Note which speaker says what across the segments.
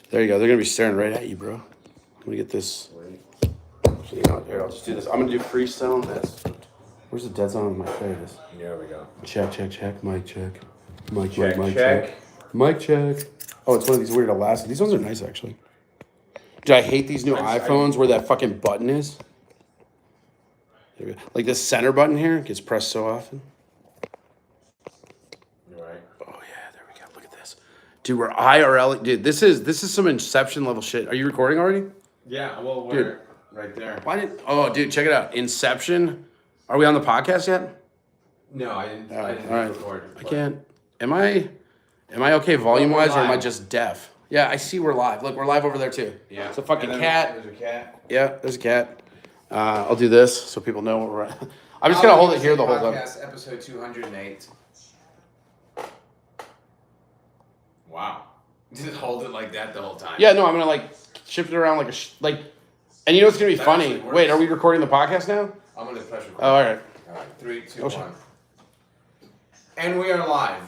Speaker 1: There you go. They're going to be staring right at you, bro. Let me get this. You know, here, I'll just do this. I'm going to do freestyle. Where's the dead zone on my face? There it is.
Speaker 2: There we go.
Speaker 1: Check. Mic check. Mic
Speaker 2: Check.
Speaker 1: check. Mic check. Oh, it's one of these weird elastic. These ones are nice, actually. Dude, I hate these new iPhones where that fucking button is. There we go. Like this center button here gets pressed so often.
Speaker 2: Right.
Speaker 1: Oh yeah, there we go. Look at this, dude. We're IRL. Dude, this is some Inception level shit. Are you recording already?
Speaker 2: Yeah. Well, we're right there.
Speaker 1: Why didn't? Oh, dude, check it out. Inception. Are we on the podcast yet?
Speaker 2: No, I didn't.
Speaker 1: All
Speaker 2: I didn't
Speaker 1: right.
Speaker 2: record.
Speaker 1: I can't. Am I okay volume wise, or am I
Speaker 2: live.
Speaker 1: just deaf? Yeah, I see we're live. Look, we're live over there too.
Speaker 2: Yeah.
Speaker 1: It's a fucking
Speaker 2: And
Speaker 1: cat.
Speaker 2: There's a cat.
Speaker 1: Yeah, there's a cat. I'll do this so people know what we're at. I'm just gonna hold it here the whole time.
Speaker 2: Podcast episode 208. Wow. Just hold it like that the whole time.
Speaker 1: Yeah, no, I'm gonna like shift it around like and you know what's gonna be
Speaker 2: That
Speaker 1: funny?
Speaker 2: actually works.
Speaker 1: Wait, are we recording the podcast now?
Speaker 2: I'm gonna press record.
Speaker 1: Oh, all right.
Speaker 2: All right. 3, 2,
Speaker 1: Oh,
Speaker 2: 1.
Speaker 1: shit.
Speaker 2: And we are live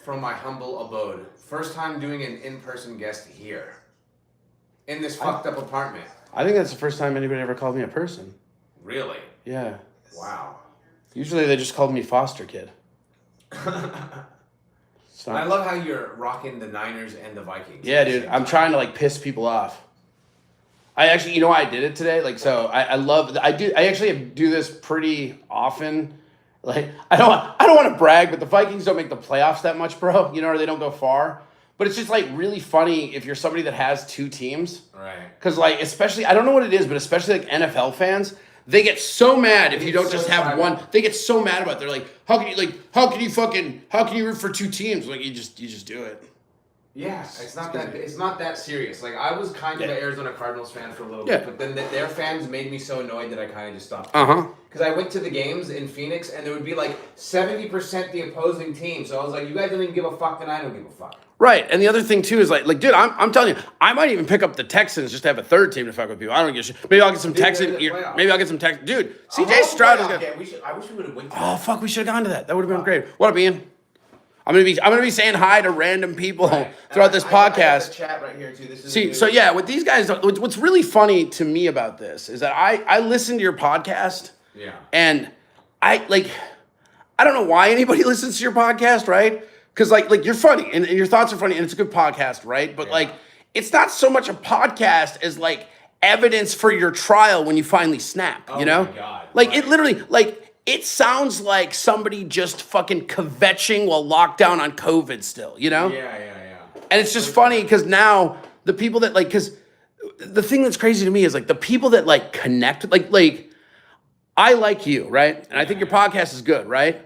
Speaker 2: from my humble abode. First time doing an in-person guest here. In this fucked up apartment.
Speaker 1: I think that's the first time anybody ever called me a person.
Speaker 2: Really?
Speaker 1: Yeah.
Speaker 2: Wow.
Speaker 1: Usually they just called me foster kid. So,
Speaker 2: I love how you're rocking the Niners and the Vikings.
Speaker 1: yeah, dude. I'm trying to like piss people off. I actually, you know why I did it today? Like, so I actually do this pretty often. Like, I don't want to brag, but the Vikings don't make the playoffs that much, bro. You know, or they don't go far. But it's just like really funny if you're somebody that has two teams.
Speaker 2: Right.
Speaker 1: Because like, especially, I don't know what it is, but especially like NFL fans, they get so mad if you don't just have one. They get so mad about it. They're like, how can you root for two teams? Like you just do it.
Speaker 2: Yeah, it's not that serious. Like I was kind of an Arizona Cardinals fan for a little bit, but then their fans made me so annoyed that I kind of just stopped. Because I went to the games in Phoenix and there would be like 70% the opposing team. So I was like, you guys don't even give a fuck, then I don't give a fuck.
Speaker 1: Right, and the other thing too is like, dude, I'm telling you, I might even pick up the Texans just to have a third team to fuck with people. I don't give a shit. Maybe I'll get some Texans. Maybe I'll get some Texans. Dude, CJ Stroud is good.
Speaker 2: I wish we would have waited.
Speaker 1: Oh fuck, we should have gone to that. That would have been great. What up, Ian? I'm gonna be saying hi to random people throughout this podcast.
Speaker 2: I have the chat right here too. This is
Speaker 1: See, so yeah, with these guys, what's really funny to me about this is that I listen to your podcast.
Speaker 2: Yeah.
Speaker 1: And I don't know why anybody listens to your podcast, right? Because like you're funny and your thoughts are funny and it's a good podcast, right? But like it's not so much a podcast as like evidence for your trial when you finally snap, you know?
Speaker 2: My God.
Speaker 1: Like it literally it sounds like somebody just fucking kvetching while locked down on COVID still, you know?
Speaker 2: Yeah.
Speaker 1: And it's just funny because now the people that because the thing that's crazy to me is like the people that like connect, like I like you, right? And I think your podcast is good, right?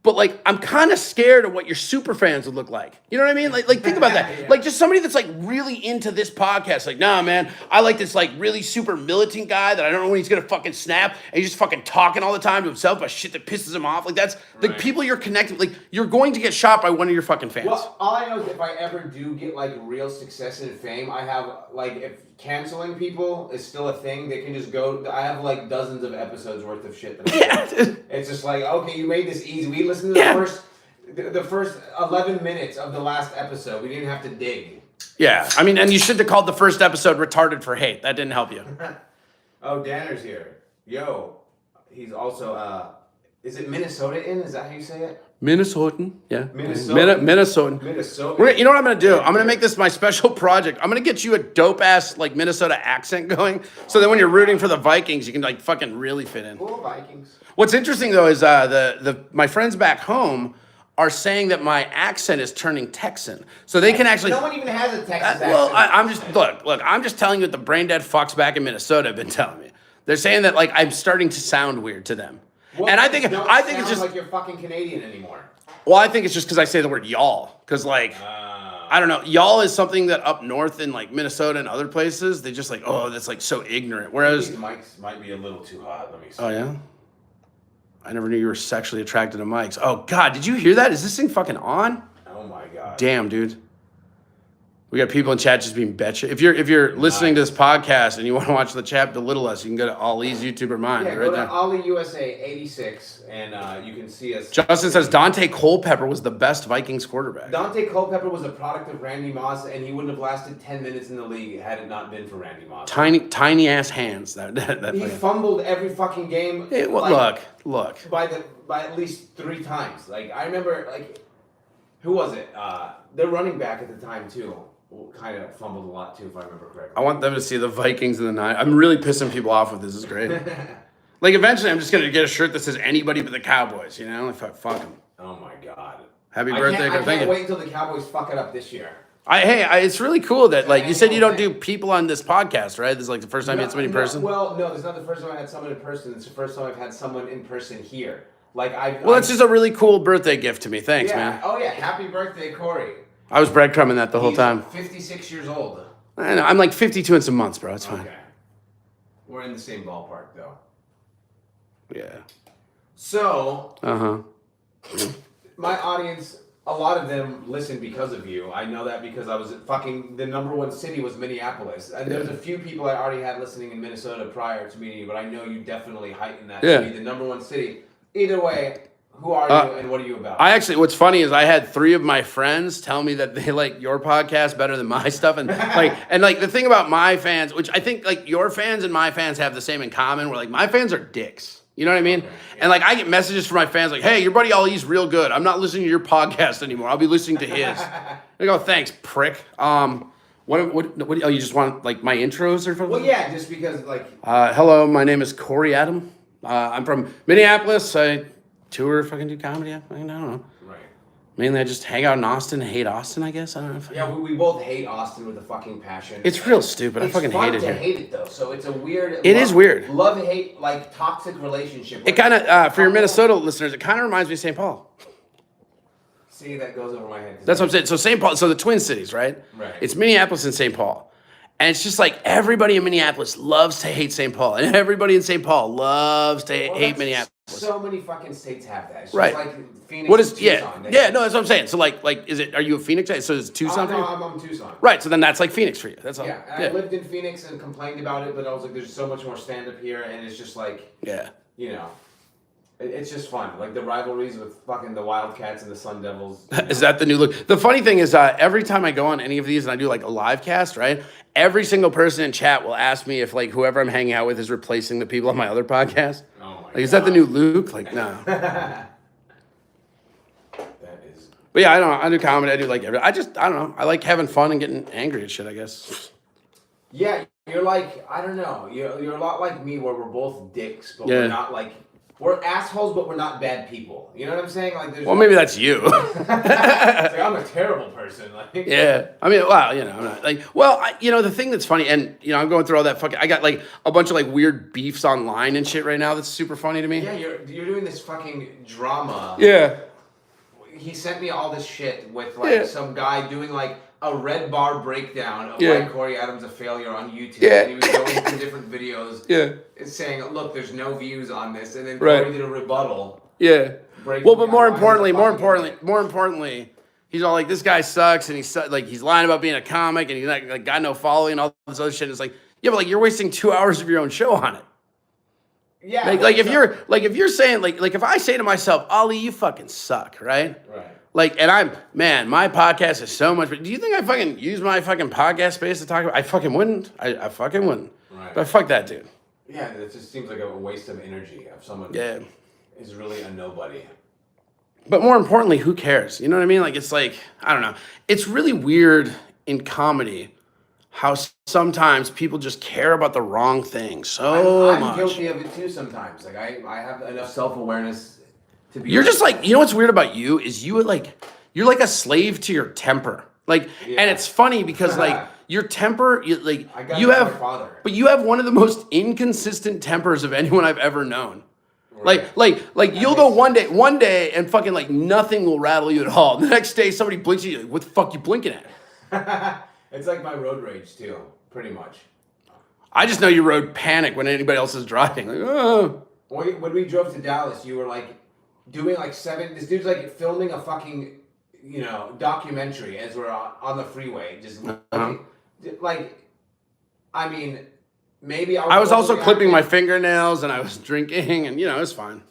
Speaker 1: But like I'm kind of scared of what your super fans would look like. You know what I mean? Like think about that.
Speaker 2: Yeah.
Speaker 1: Like just somebody that's like really into this podcast. Like, nah, man, I like this like really super militant guy that I don't know when he's gonna fucking snap and he's just fucking talking all the time to himself about shit that pisses him off. Like that's the people you're connecting. Like you're going to get shot by one of your fucking fans.
Speaker 2: Well, all I know is if I ever do get like real success and fame, I have like if canceling people is still a thing, they can just go. I have like dozens of episodes worth of shit. It's just like, okay, you made this easy. We listened to the first 11 minutes of the last episode. We didn't have to dig.
Speaker 1: Yeah, I mean, and you should have called the first episode "Retarded for Hate." That didn't help you.
Speaker 2: Oh, Danner's here. Yo, he's also. Is it Minnesotan? Is that how you say it?
Speaker 1: Minnesotan, yeah.
Speaker 2: Minnesotan.
Speaker 1: You know what I'm gonna do? I'm gonna make this my special project. I'm gonna get you a dope ass like Minnesota accent going, so that when you're rooting for the Vikings, you can like fucking really fit in.
Speaker 2: Cool Vikings.
Speaker 1: What's interesting though is my friends back home are saying that my accent is turning Texan, so they can actually.
Speaker 2: No one even has a Texas accent.
Speaker 1: Well, I'm just look. I'm just telling you what the brain dead fucks back in Minnesota have been telling me. They're saying that like I'm starting to sound weird to them.
Speaker 2: Well,
Speaker 1: and I think it's just
Speaker 2: like you're fucking Canadian anymore.
Speaker 1: Well, I think it's just because I say the word y'all. Because like I don't know, y'all is something that up north in like Minnesota and other places they just like that's like so ignorant. Whereas
Speaker 2: these mics might be a little too hot. Let me see.
Speaker 1: Oh yeah, I never knew you were sexually attracted to mics. Oh God, did you hear that? Is this thing fucking on?
Speaker 2: Oh my God.
Speaker 1: Damn, dude. We got people in chat just being betcha. If you're listening to this podcast and you want to watch the chat belittle us, you can go to Ali's YouTube or mine.
Speaker 2: Yeah,
Speaker 1: right
Speaker 2: go to
Speaker 1: there.
Speaker 2: Ali USA 86, and you can see us.
Speaker 1: Justin says Dante Culpepper was the best Vikings quarterback.
Speaker 2: Dante Culpepper was a product of Randy Moss, and he wouldn't have lasted 10 minutes in the league had it not been for Randy Moss.
Speaker 1: Tiny ass hands.
Speaker 2: He fumbled every fucking game.
Speaker 1: Hey, well, look.
Speaker 2: By at least 3 times. Like I remember, who was it? Their running back at the time too. Kind of fumbled a lot too, if I remember correctly.
Speaker 1: I want them to see the Vikings in the 9. I'm really pissing people off with this. This is great. Like eventually, I'm just gonna get a shirt that says anybody but the Cowboys. You know, if I fuck them.
Speaker 2: Oh my god!
Speaker 1: Happy birthday!
Speaker 2: I can't wait until the Cowboys fuck it up this year.
Speaker 1: It's really cool that you said you don't do people on this podcast, right? This is like the first time you had somebody in person.
Speaker 2: Well, no, it's not the first time I had someone in person. It's the first time I've had someone in person here.
Speaker 1: Well, it's just a really cool birthday gift to me. Thanks, man.
Speaker 2: Oh yeah, happy birthday, Corey.
Speaker 1: I was breadcrumbing that the whole time.
Speaker 2: 56 years old.
Speaker 1: I know, I'm like 52 in some months, bro. It's fine.
Speaker 2: Okay. We're in the same ballpark, though.
Speaker 1: Yeah.
Speaker 2: So. My
Speaker 1: Uh-huh.
Speaker 2: audience, a lot of them listen because of you. I know that because I was the number 1 city was Minneapolis. And there's a few people I already had listening in Minnesota prior to meeting you, but I know you definitely heightened that to be the number 1 city. Either way, who are you and what are you about?
Speaker 1: What's funny is I had 3 of my friends tell me that they like your podcast better than my stuff. And the thing about my fans, which I think like your fans and my fans have the same in common, where like my fans are dicks. You know what I mean? Okay, yeah. And like I get messages from my fans like, hey, your buddy Ali's real good. I'm not listening to your podcast anymore. I'll be listening to his. I go, thanks, prick. What you just want like my intros or something?
Speaker 2: Well, yeah, just because like
Speaker 1: hello, my name is Corey Adam. I'm from Minneapolis. I tour, fucking do comedy. I don't know.
Speaker 2: Right.
Speaker 1: Mainly I just hang out in Austin and hate Austin, I guess. I don't know.
Speaker 2: Yeah, we both hate Austin with a fucking passion.
Speaker 1: It's real stupid. I fucking hate it here.
Speaker 2: It's fun to hate it though, so it's a weird.
Speaker 1: It is weird.
Speaker 2: Love-hate, like toxic relationship.
Speaker 1: It kind of, for your Minnesota listeners, it kind of reminds me of St. Paul.
Speaker 2: See, that goes over my head.
Speaker 1: That's what I'm saying. So St. Paul, so the Twin Cities, right?
Speaker 2: Right.
Speaker 1: It's Minneapolis and St. Paul. And it's just like everybody in Minneapolis loves to hate St. Paul. And everybody in St. Paul loves to hate Minneapolis.
Speaker 2: So many fucking states have that. It's
Speaker 1: right.
Speaker 2: Just like Phoenix.
Speaker 1: What is
Speaker 2: Tucson.
Speaker 1: Yeah, no, that's what I'm saying. So like is it? Are you a Phoenix guy? So it's Tucson?
Speaker 2: No, I'm Tucson.
Speaker 1: Right. So then that's like Phoenix for you. That's all.
Speaker 2: Yeah, and I lived in Phoenix and complained about it, but I was like, there's so much more stand up here, and it's just like, you know, it's just fun. Like the rivalries with fucking the Wildcats and the Sun Devils. You know?
Speaker 1: Is that the new look? The funny thing is, every time I go on any of these and I do like a live cast, right? Every single person in chat will ask me if like whoever I'm hanging out with is replacing the people on my other podcast.
Speaker 2: Oh my God.
Speaker 1: Is that the new Luke? Like, no.
Speaker 2: That is.
Speaker 1: But yeah, I do comedy. I do like I don't know. I like having fun and getting angry at shit, I guess.
Speaker 2: Yeah, you're like, I don't know. You're a lot like me where we're both dicks, but we're not like, we're assholes, but we're not bad people. You know what I'm saying? Like, there's
Speaker 1: maybe that's you.
Speaker 2: It's like, I'm a terrible person. Like,
Speaker 1: yeah. I mean, well, you know, I'm not like, the thing that's funny, and, I'm going through all that fucking, I got like a bunch of like weird beefs online and shit right now that's super funny to me.
Speaker 2: Yeah, you're doing this fucking drama.
Speaker 1: Yeah.
Speaker 2: He sent me all this shit with like some guy doing like a red bar breakdown of why Corey Adams a failure on YouTube.
Speaker 1: Yeah.
Speaker 2: And he was going through different videos.
Speaker 1: Yeah.
Speaker 2: Saying, look, there's no views on this, and then Corey did a rebuttal.
Speaker 1: Yeah. Well, but more importantly, he's all like, this guy sucks, and he's lying about being a comic, and he's like got no following and all this other shit. It's like, yeah, but like you're wasting 2 hours of your own show on it.
Speaker 2: Yeah.
Speaker 1: Like if you're saying like if I say to myself, Ali, you fucking suck, right?
Speaker 2: Right.
Speaker 1: Like, and my podcast is so much. Do you think I fucking use my fucking podcast space to talk about? I fucking wouldn't. I fucking wouldn't.
Speaker 2: Right.
Speaker 1: But fuck that dude.
Speaker 2: Yeah, it just seems like a waste of energy of someone who is really a nobody.
Speaker 1: But more importantly, who cares? You know what I mean? Like, it's like, I don't know. It's really weird in comedy how sometimes people just care about the wrong thing much.
Speaker 2: I'm guilty of it too sometimes. Like, I have enough self-awareness to be...
Speaker 1: You're just like, you know what's weird about you is you're like a slave to your temper. Like, and it's funny because like your temper, you have one of the most inconsistent tempers of anyone I've ever known. Right. Like you'll go one day and fucking like nothing will rattle you at all. The next day somebody blinks at you, like, what the fuck you blinking at?
Speaker 2: It's like my road rage too, pretty much.
Speaker 1: I just know you rode panic when anybody else is driving. Like, oh.
Speaker 2: When we drove to Dallas, you were like doing like this dude's like filming a fucking documentary as we're on the freeway, just like, I mean, maybe
Speaker 1: I was also clipping my fingernails and I was drinking, and it was fine.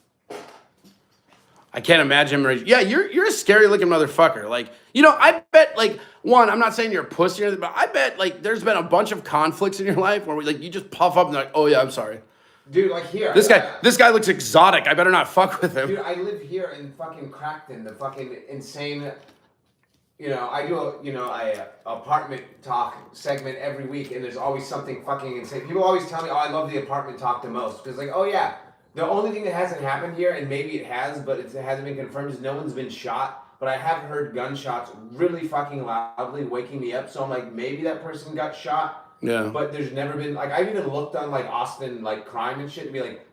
Speaker 1: I can't imagine him. Yeah, you're a scary looking motherfucker. Like, I bet, like, one, I'm not saying you're a pussy or anything, but I bet, like, there's been a bunch of conflicts in your life where, like, you just puff up and like, oh yeah, I'm sorry.
Speaker 2: Dude, like here.
Speaker 1: This guy looks exotic. I better not fuck with him.
Speaker 2: Dude, I live here in fucking Crackton, the fucking insane. I do a apartment talk segment every week, and there's always something fucking insane. People always tell me, oh, I love the apartment talk the most, because like, oh yeah. The only thing that hasn't happened here, and maybe it has, but it hasn't been confirmed, is no one's been shot. But I have heard gunshots really fucking loudly, waking me up. So I'm like, maybe that person got shot.
Speaker 1: Yeah.
Speaker 2: But there's never been, like, I've even looked on, like, Austin, like, crime and shit, to be like,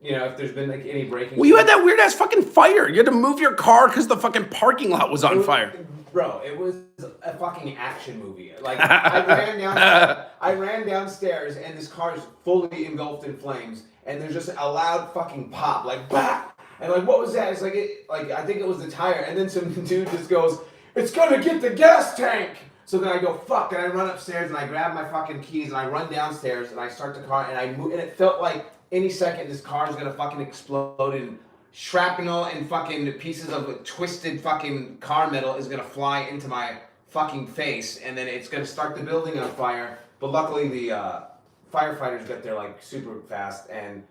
Speaker 2: if there's been, like, any breaking.
Speaker 1: Well, you had that weird ass fucking fire. You had to move your car because the fucking parking lot was on fire.
Speaker 2: Bro, it was a fucking action movie. Like, I ran downstairs, and this car is fully engulfed in flames. And there's just a loud fucking pop, like, bah! And like, what was that? It's like, I think it was the tire. And then some dude just goes, it's gonna get the gas tank! So then I go, fuck, and I run upstairs, and I grab my fucking keys, and I run downstairs, and I start the car, and I move, and it felt like any second this car is gonna fucking explode, and shrapnel and fucking pieces of twisted fucking car metal is gonna fly into my fucking face, and then it's gonna start the building on fire. But luckily the firefighters got there like super fast, and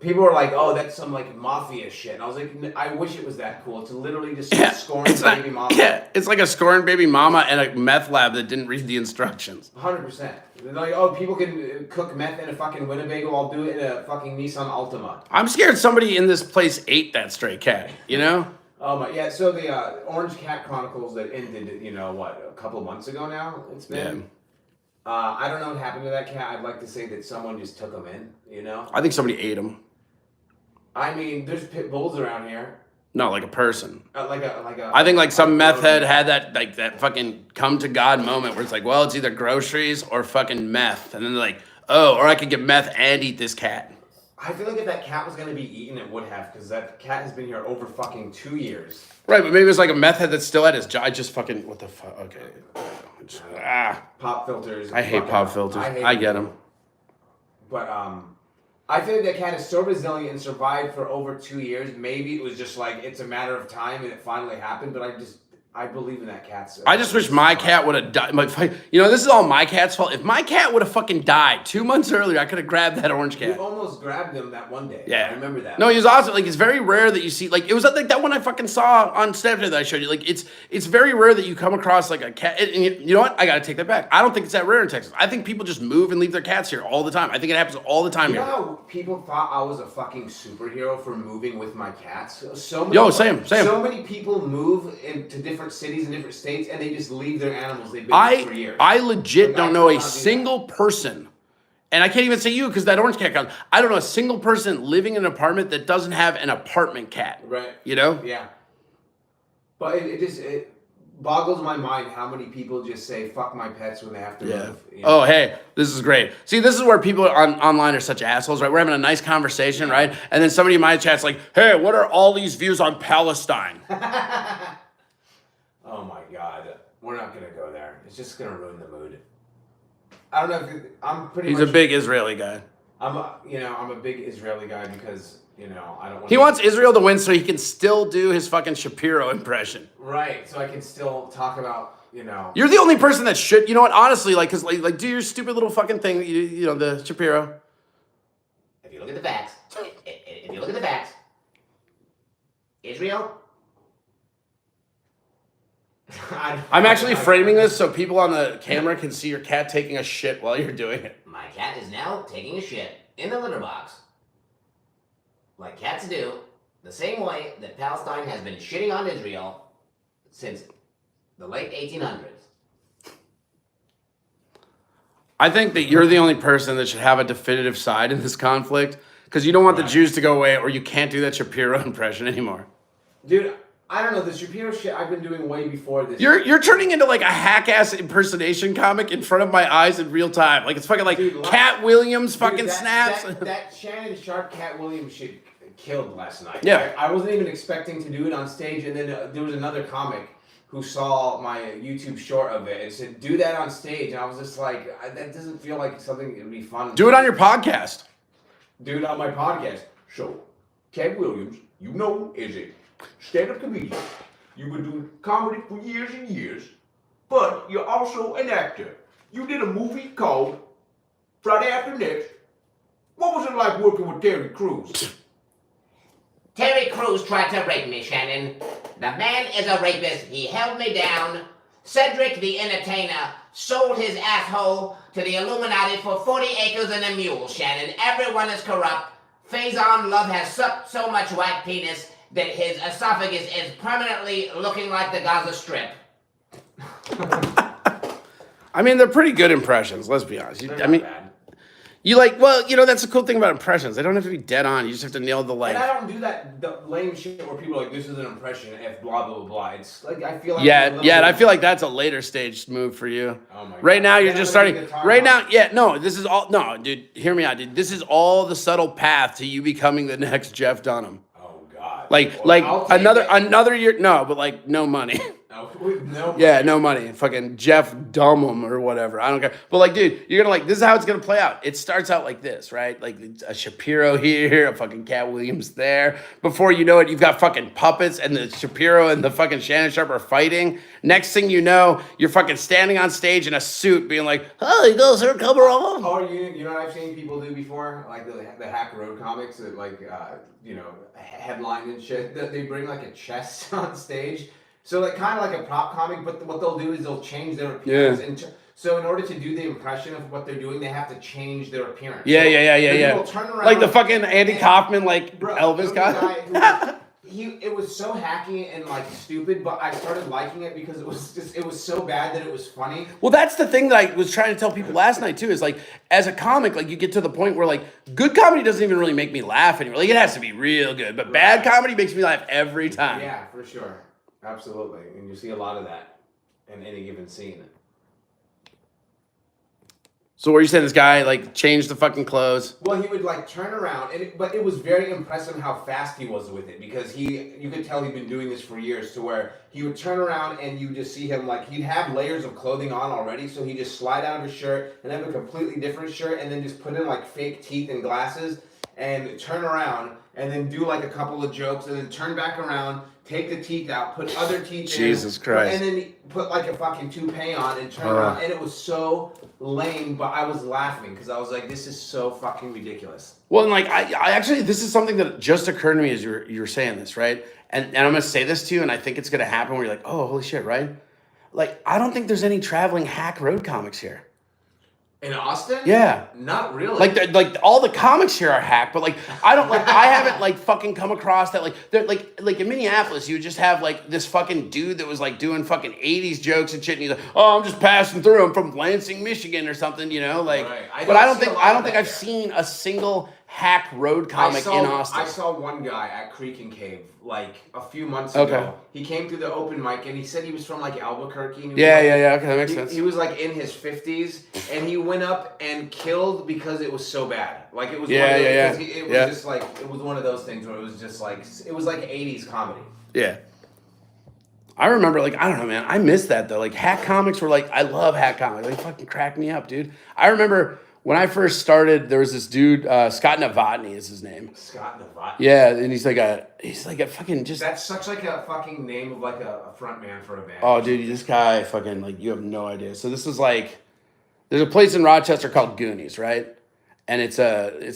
Speaker 2: people were like, oh, that's some like mafia shit. And I was like, I wish it was that cool. It's literally just scoring baby mama.
Speaker 1: Yeah, it's like a scoring baby mama and a meth lab that didn't read the instructions.
Speaker 2: 100%. They're like, oh, people can cook meth in a fucking Winnebago. I'll do it in a fucking Nissan Altima.
Speaker 1: I'm scared somebody in this place ate that stray cat,
Speaker 2: Oh my, yeah, so the Orange Cat Chronicles that ended, a couple months ago now, it's been. Yeah. I don't know what happened to that cat. I'd like to say that someone just took him in,
Speaker 1: I think somebody ate him.
Speaker 2: I mean, there's pit bulls around here.
Speaker 1: No, like a person.
Speaker 2: I
Speaker 1: think like some meth head had that fucking come to God moment where it's like, well, it's either groceries or fucking meth. And then they're like, oh, or I could get meth and eat this cat.
Speaker 2: I feel like if that cat was going to be eaten, it would have, because that cat has been here over fucking 2 years.
Speaker 1: Right, but maybe it was like a meth head that still had his job. I just fucking, what the fuck, okay.
Speaker 2: Pop filters.
Speaker 1: I hate pop filters. I get them.
Speaker 2: But, I feel like that cat is so resilient and survived for over 2 years. Maybe it was just like, it's a matter of time and it finally happened, but I believe in that cat.
Speaker 1: I just wish my cat would have died. This is all my cat's fault. If my cat would have fucking died 2 months earlier, I could have grabbed that orange cat.
Speaker 2: You almost grabbed him that one day.
Speaker 1: Yeah.
Speaker 2: I remember that.
Speaker 1: No, he was awesome. Like, it's very rare that you see, like, it was like that one I fucking saw on Snapchat that I showed you. Like, it's very rare that you come across, like, a cat. And you know what? I got to take that back. I don't think it's that rare in Texas. I think people just move and leave their cats here all the time. I think it happens all the time here.
Speaker 2: You know how people thought I was a fucking superhero for moving with my cats? Same. So many people move into different cities and different states, and they just leave their animals they've been with for years.
Speaker 1: I legit don't know a single person, and I can't even say you because that orange cat comes. I don't know a single person living in an apartment that doesn't have an apartment cat.
Speaker 2: Right.
Speaker 1: Yeah.
Speaker 2: But it boggles my mind how many people just say fuck my pets when they have to move.
Speaker 1: Oh, hey, this is great. See, this is where people online are such assholes, right? We're having a nice conversation, right? And then somebody in my chat's like, hey, what are all these views on Palestine?
Speaker 2: Oh my God, we're not gonna go there. It's just gonna ruin the mood. I don't know if I'm pretty.
Speaker 1: He's a big Israeli guy.
Speaker 2: I'm a big Israeli guy because I don't want.
Speaker 1: He wants Israel to win so he can still do his fucking Shapiro impression.
Speaker 2: Right, so I can still talk about
Speaker 1: You're the only person that should. You know what? Honestly, because do your stupid little fucking thing. The Shapiro.
Speaker 2: If you look at the facts, Israel.
Speaker 1: I'm actually framing this so people on the camera can see your cat taking a shit while you're doing it.
Speaker 2: My cat is now taking a shit in the litter box. Like cats do, the same way that Palestine has been shitting on Israel since the late 1800s.
Speaker 1: I think that you're the only person that should have a definitive side in this conflict because you don't want the Jews to go away or you can't do that Shapiro impression anymore.
Speaker 2: Dude, I don't know, the Shapiro shit I've been doing way before this.
Speaker 1: You're turning into like a hack-ass impersonation comic in front of my eyes in real time. Like it's fucking like Cat Williams fucking snaps.
Speaker 2: That Shannon Sharp Cat Williams shit killed last night.
Speaker 1: Yeah.
Speaker 2: I wasn't even expecting to do it on stage, and then there was another comic who saw my YouTube short of it and said, "Do that on stage," and I was just like, "That doesn't feel like something that would be fun."
Speaker 1: Do it on your podcast.
Speaker 2: Do it on my podcast. So, Ted Williams, you know, is a stand-up comedian. You've been doing comedy for years and years, but you're also an actor. You did a movie called Friday After Next. What was it like working with Terry Crews?
Speaker 3: Terry Crews tried to rape me, Shannon. The man is a rapist. He held me down. Cedric the Entertainer sold his asshole to the Illuminati for 40 acres and a mule, Shannon. Everyone is corrupt. Faison Love has sucked so much white penis that his esophagus is permanently looking like the Gaza Strip.
Speaker 1: I mean, they're pretty good impressions, let's be honest.
Speaker 2: They're not bad.
Speaker 1: You like, well, you know, that's the cool thing about impressions. They don't have to be dead on. You just have to nail the like.
Speaker 2: And I don't do the lame shit where people are like, this is an impression, if blah, blah, blah. It's like, I feel like...
Speaker 1: Yeah, and I feel like that's a later stage move for you.
Speaker 2: Oh my God.
Speaker 1: Right now, you're
Speaker 2: Yeah,
Speaker 1: just
Speaker 2: I'm
Speaker 1: starting... Right now, yeah, no, this is all... No, dude, hear me out, dude. This is all the subtle path to you becoming the next Jeff Dunham.
Speaker 2: Oh, God.
Speaker 1: Like
Speaker 2: I'll take
Speaker 1: another year... No, but like, no money.
Speaker 2: No.
Speaker 1: Yeah, no money. Fucking Jeff Dunham or whatever. I don't care. But like, dude, you're gonna like, this is how it's gonna play out. It starts out like this, right? Like a Shapiro here, a fucking Cat Williams there. Before you know it, you've got fucking puppets and the Shapiro and the fucking Shannon Sharp are fighting. Next thing you know, you're fucking standing on stage in a suit being like, oh, you go, sir, come on.
Speaker 2: Oh, you know what I've seen people do before? Like the Hack Road comics that like, headline and shit. That they bring like a chest on stage. So like kind of like a prop comic, but what they'll do is they'll change their appearance.
Speaker 1: Yeah.
Speaker 2: So in order to do the impression of what they're doing, they have to change their appearance.
Speaker 1: Yeah.
Speaker 2: People turn around,
Speaker 1: Like the fucking Andy Kaufman, like Elvis guy.
Speaker 2: It was so hacky and like stupid, but I started liking it because it was so bad that it was funny.
Speaker 1: Well, that's the thing that I was trying to tell people last night too, is like, as a comic, like you get to the point where like good comedy doesn't even really make me laugh anymore. Like it has to be real good, but bad comedy makes me laugh every time.
Speaker 2: Yeah, for sure. Absolutely. And you see a lot of that in any given scene.
Speaker 1: So what are you saying, this guy like changed the fucking clothes?
Speaker 2: Well, he would like turn around, but it was very impressive how fast he was with it, because you could tell he'd been doing this for years, to where he would turn around and you just see him like he'd have layers of clothing on already, so he'd just slide out of his shirt and have a completely different shirt and then just put in like fake teeth and glasses and turn around and then do like a couple of jokes and then turn back around, take the teeth out, put other teeth in.
Speaker 1: Jesus Christ.
Speaker 2: And then put like a fucking toupee on and turn around. And it was so lame, but I was laughing because I was like, this is so fucking ridiculous.
Speaker 1: Well, and like, I actually, this is something that just occurred to me as you were saying this, right? And I'm going to say this to you, and I think it's going to happen where you're like, oh, holy shit, right? Like, I don't think there's any traveling hack road comics here.
Speaker 2: In Austin?
Speaker 1: Yeah.
Speaker 2: Not really.
Speaker 1: Like all the comics here are hack, but like I haven't like fucking come across that. Like they're like in Minneapolis, you would just have like this fucking dude that was like doing fucking 80s jokes and shit, and he's like, oh, I'm just passing through. I'm from Lansing, Michigan or something, you know, like.
Speaker 2: Right.
Speaker 1: But I don't think I've seen a single hack road comic in Austin.
Speaker 2: I saw one guy at Creek and Cave like a few months ago.
Speaker 1: Okay.
Speaker 2: He came through the open mic and he said he was from like Albuquerque. And
Speaker 1: Yeah. Okay, that makes sense.
Speaker 2: He was like in his 50s and he went up and killed because it was so bad. Like it was It was just like it was one of those things where it was just like it was like 80s comedy.
Speaker 1: Yeah. I remember, like, I don't know, man. I miss that, though. Like, hack comics were, like, I love hack comics. They fucking crack me up, dude. I remember when I first started, there was this dude, Scott Novotny is his name.
Speaker 2: Scott Novotny?
Speaker 1: Yeah, and he's like a fucking just...
Speaker 2: That's such like a fucking name of like a front man for a band.
Speaker 1: Oh, dude, this guy fucking, like, you have no idea. So this is like, there's a place in Rochester called Goonies, right? And it's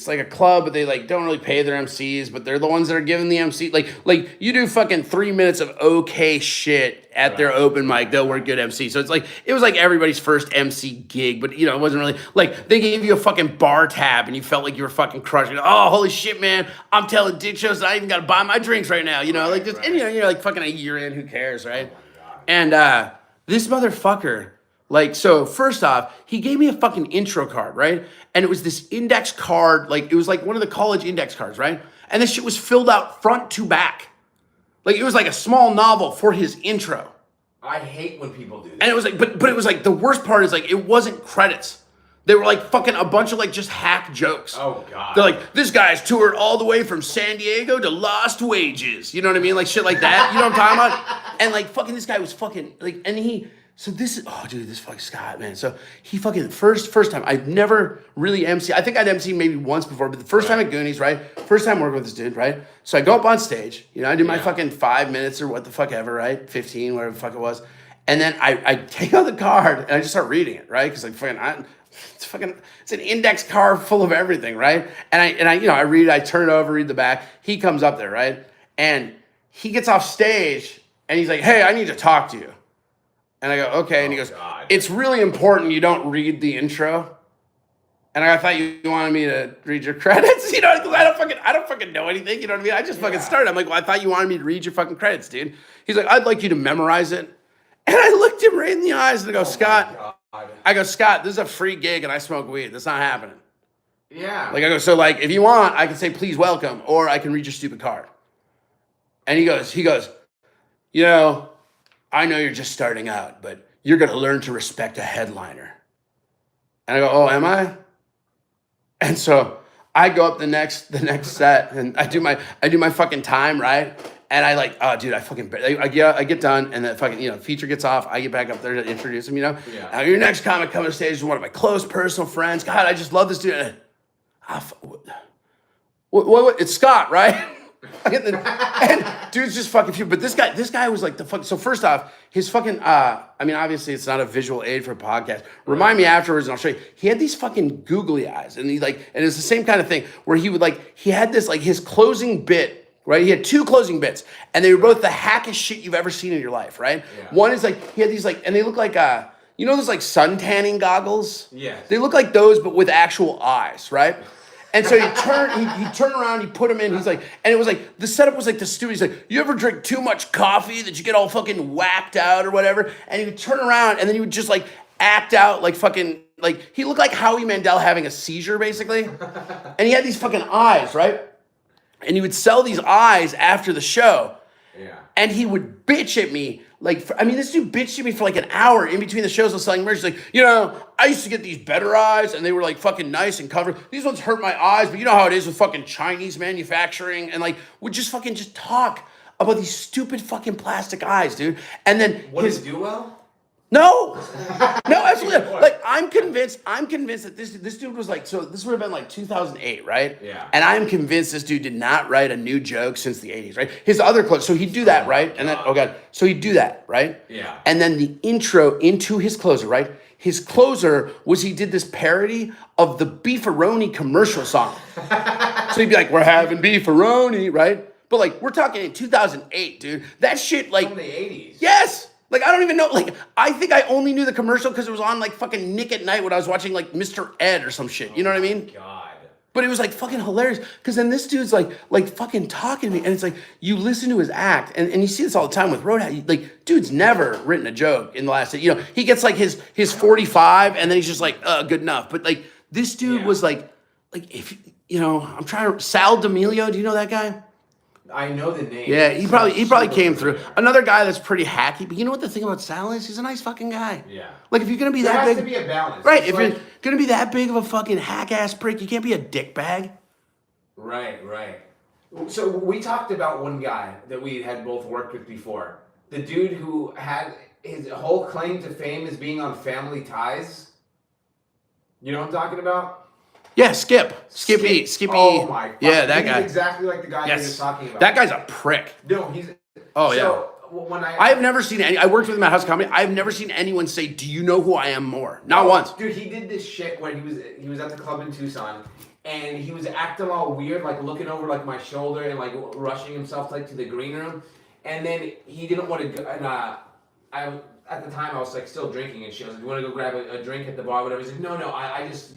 Speaker 1: like a club, but they like don't really pay their MCs, but they're the ones that are giving the MC. Like you do fucking 3 minutes of okay shit at their open mic, they'll work good MC. So it was like everybody's first MC gig, but you know, it wasn't really like they gave you a fucking bar tab and you felt like you were fucking crushing it. Oh, holy shit, man. I'm telling dick shows that I even gotta buy my drinks right now, you know, like just and you know, you're like fucking a year in, who cares, right? And this motherfucker. Like, so first off, he gave me a fucking intro card, right? And it was this index card, like, it was like one of the college index cards, right? And this shit was filled out front to back. Like, it was like a small novel for his intro.
Speaker 2: I hate when people do that.
Speaker 1: And it was like, but it was like, the worst part is like, it wasn't credits. They were like fucking a bunch of like just hack jokes.
Speaker 2: Oh god.
Speaker 1: They're like, this guy's toured all the way from San Diego to Lost Wages. You know what I mean? Like shit like that. You know what I'm talking about? And like fucking this guy was fucking like, and so this is, oh dude, this fucking Scott, man. So he fucking, first time, I've never really MC. I think I'd MC maybe once before, but the first time at Goonies, right? First time working with this dude, right? So I go up on stage, you know, I do my fucking 5 minutes or what the fuck ever, right? 15, whatever the fuck it was. And then I take out the card and I just start reading it, right? Because like it's an index card full of everything, right? And I you know, I read it, I turn it over, read the back. He comes up there, right? And he gets off stage and he's like, hey, I need to talk to you. And I go, okay. And he goes, it's really important you don't read the intro. And I thought you wanted me to read your credits, you know, because I don't fucking know anything, you know what I mean? I just fucking started. I'm like, well, I thought you wanted me to read your fucking credits, dude. He's like, I'd like you to memorize it. And I looked him right in the eyes and I go, Scott, this is a free gig and I smoke weed. That's not happening.
Speaker 2: Yeah.
Speaker 1: Like I go, so like, if you want, I can say, please welcome, or I can read your stupid card. And he goes, you know, I know you're just starting out, but you're going to learn to respect a headliner. And I go, oh, am I? And so I go up the next set and I do my fucking time, right? And I like, oh, dude, I get done, and the fucking, you know, feature gets off. I get back up there to introduce him, you know.
Speaker 2: Yeah.
Speaker 1: Now, your next comic coming to stage is one of my close personal friends. God, I just love this dude. What? It's Scott, right? And dude's just fucking few. But this guy was like the fuck. So first off, his fucking, I mean, obviously it's not a visual aid for a podcast. Remind me afterwards and I'll show you. He had these fucking googly eyes, and and it's the same kind of thing where he had this, like, his closing bit. Right, he had 2 closing bits, and they were both the hackest shit you've ever seen in your life. Right, one is like he had these like, and they look like you know those like sun tanning goggles.
Speaker 2: Yeah,
Speaker 1: they look like those, but with actual eyes. Right, and so he turned around, he put them in. He's like, and it was like the setup was like the stupid. He's like, you ever drink too much coffee that you get all fucking whacked out or whatever? And he would turn around, and then he would just like act out like fucking like he looked like Howie Mandel having a seizure basically, and he had these fucking eyes, right? And he would sell these eyes after the show. Yeah. And he would bitch at me. This dude bitched at me for like an hour in between the shows of selling merch. He's like, you know, I used to get these better eyes and they were like fucking nice and covered. These ones hurt my eyes, but you know how it is with fucking Chinese manufacturing. And like, would just talk about these stupid fucking plastic eyes, dude. And then
Speaker 2: does it do well?
Speaker 1: No, absolutely. Like I'm convinced that this dude was like, so this would have been like 2008, right?
Speaker 2: Yeah.
Speaker 1: And I'm convinced this dude did not write a new joke since the 80s, right? His other close, so he'd do that, right? And then so he'd do that, right?
Speaker 2: Yeah.
Speaker 1: And then the intro into his closer, right? His closer was he did this parody of the Beefaroni commercial song. So he'd be like, "We're having beefaroni," right? But like we're talking in 2008, dude. That shit like
Speaker 2: from the 80s.
Speaker 1: Yes. Like, I don't even know, like, I think I only knew the commercial because it was on, like, fucking Nick at Night when I was watching, like, Mr. Ed or some shit. You know what I mean?
Speaker 2: God.
Speaker 1: But it was, like, fucking hilarious because then this dude's, like fucking talking to me. And it's like, you listen to his act, and you see this all the time with Roadhouse. Like, dude's never written a joke in the last, you know, he gets, like, his 45, and then he's just like, good enough. But, like, this dude was, like, if, you know, I'm trying to, Sal D'Amelio, do you know that guy?
Speaker 2: I know the name.
Speaker 1: Yeah, he probably came through. Another guy that's pretty hacky, but you know what the thing about Sal is? He's a nice fucking guy.
Speaker 2: Yeah.
Speaker 1: Like if you're gonna be
Speaker 2: there
Speaker 1: that
Speaker 2: has
Speaker 1: big,
Speaker 2: to be a balance.
Speaker 1: Right?
Speaker 2: It's
Speaker 1: if
Speaker 2: like,
Speaker 1: you're gonna be that big of a fucking hack ass prick, you can't be a dick bag.
Speaker 2: Right. So we talked about one guy that we had both worked with before. The dude who had his whole claim to fame is being on Family Ties. You know what I'm talking about?
Speaker 1: Yeah, Skippy.
Speaker 2: Oh my God.
Speaker 1: Yeah, that guy.
Speaker 2: He's exactly like the guy you're just talking about.
Speaker 1: That guy's a prick.
Speaker 2: No, he's.
Speaker 1: Oh,
Speaker 2: so, when
Speaker 1: I've never seen I worked with him at House Comedy. I've never seen anyone say, "Do you know who I am?" more. Not once.
Speaker 2: Dude, he did this shit when he was at the club in Tucson, and he was acting all weird, like looking over like my shoulder and like rushing himself like to the green room, and then he didn't want to go. And at the time I was like still drinking and shit. I was like, "You want to go grab a drink at the bar, whatever?" He's like, "No, I just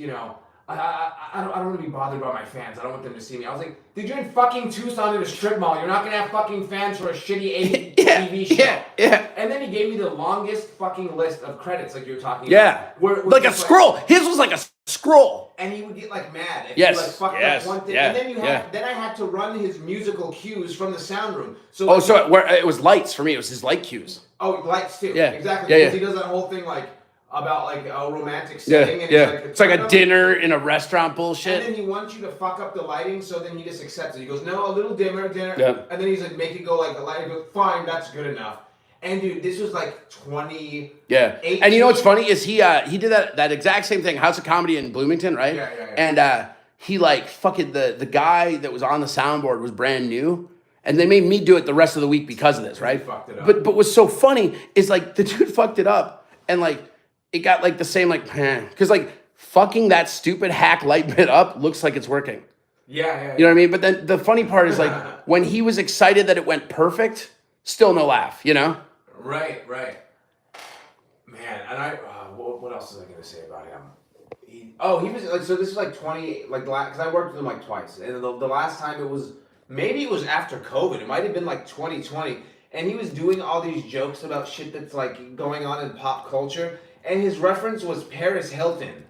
Speaker 2: I don't want to be bothered by my fans. I don't want them to see me." I was like, "Dude, you're in fucking Tucson in a strip mall. You're not gonna have fucking fans for a shitty TV show."
Speaker 1: Yeah.
Speaker 2: And then he gave me the longest fucking list of credits, like you were talking
Speaker 1: about.
Speaker 2: Where
Speaker 1: like a scroll. His was like a scroll.
Speaker 2: And he would get like mad if
Speaker 1: yes.
Speaker 2: you like fucked up one thing. And then then I had to run his musical cues from the sound room. So
Speaker 1: so it was lights for me. It was his light cues.
Speaker 2: Oh, lights too.
Speaker 1: Yeah.
Speaker 2: Exactly.
Speaker 1: Yeah,
Speaker 2: because he does that whole thing like about like a romantic setting.
Speaker 1: Yeah,
Speaker 2: And
Speaker 1: yeah.
Speaker 2: He's like,
Speaker 1: It's like a dinner in a restaurant bullshit.
Speaker 2: And then he wants you to fuck up the lighting, so then he just accepts it. He goes, no, a little dimmer, dinner.
Speaker 1: Yeah.
Speaker 2: And then he's like, make it go like the lighting goes, fine, that's good enough. And dude, this was like 20.
Speaker 1: Yeah. And you know what's funny is he did that exact same thing, House of Comedy in Bloomington, right?
Speaker 2: Yeah.
Speaker 1: And he like fucking the guy that was on the soundboard was brand new. And they made me do it the rest of the week because of this, right?
Speaker 2: He fucked it up.
Speaker 1: But what's so funny is like the dude fucked it up and like it got like the same like because like fucking that stupid hack light bit up looks like it's working.
Speaker 2: Yeah.
Speaker 1: You know what I mean? But then the funny part is like when he was excited that it went perfect, still no laugh, you know?
Speaker 2: Right. Man, and what else was I gonna say about him? He was like, so this was like 20, like, because I worked with him like twice, and the last time maybe it was after COVID. It might have been like 2020, and he was doing all these jokes about shit that's like going on in pop culture, and his reference was Paris Hilton.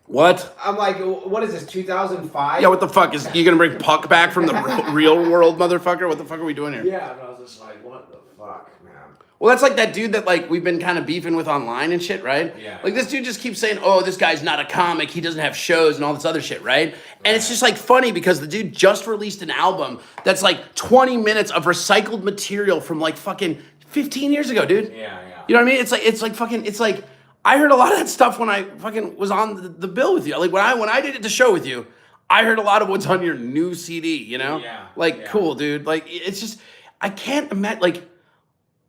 Speaker 1: What?
Speaker 2: I'm like, what is this, 2005?
Speaker 1: Yeah, what the fuck? Is you gonna bring Puck back from the real world, motherfucker? What the fuck are we doing here?
Speaker 2: Yeah, and I was just like, what the fuck, man?
Speaker 1: Well, that's like that dude that like we've been kind of beefing with online and shit, right?
Speaker 2: Yeah.
Speaker 1: Like this dude just keeps saying, "Oh, this guy's not a comic. He doesn't have shows and all this other shit," right? And it's just like funny because the dude just released an album that's like 20 minutes of recycled material from like fucking 15 years ago, dude.
Speaker 2: Yeah.
Speaker 1: You know what I mean? It's like I heard a lot of that stuff when I fucking was on the bill with you. Like when I did the show with you, I heard a lot of what's on your new CD, you know?
Speaker 2: Yeah.
Speaker 1: Like, cool, dude. Like, it's just, I can't imagine, like,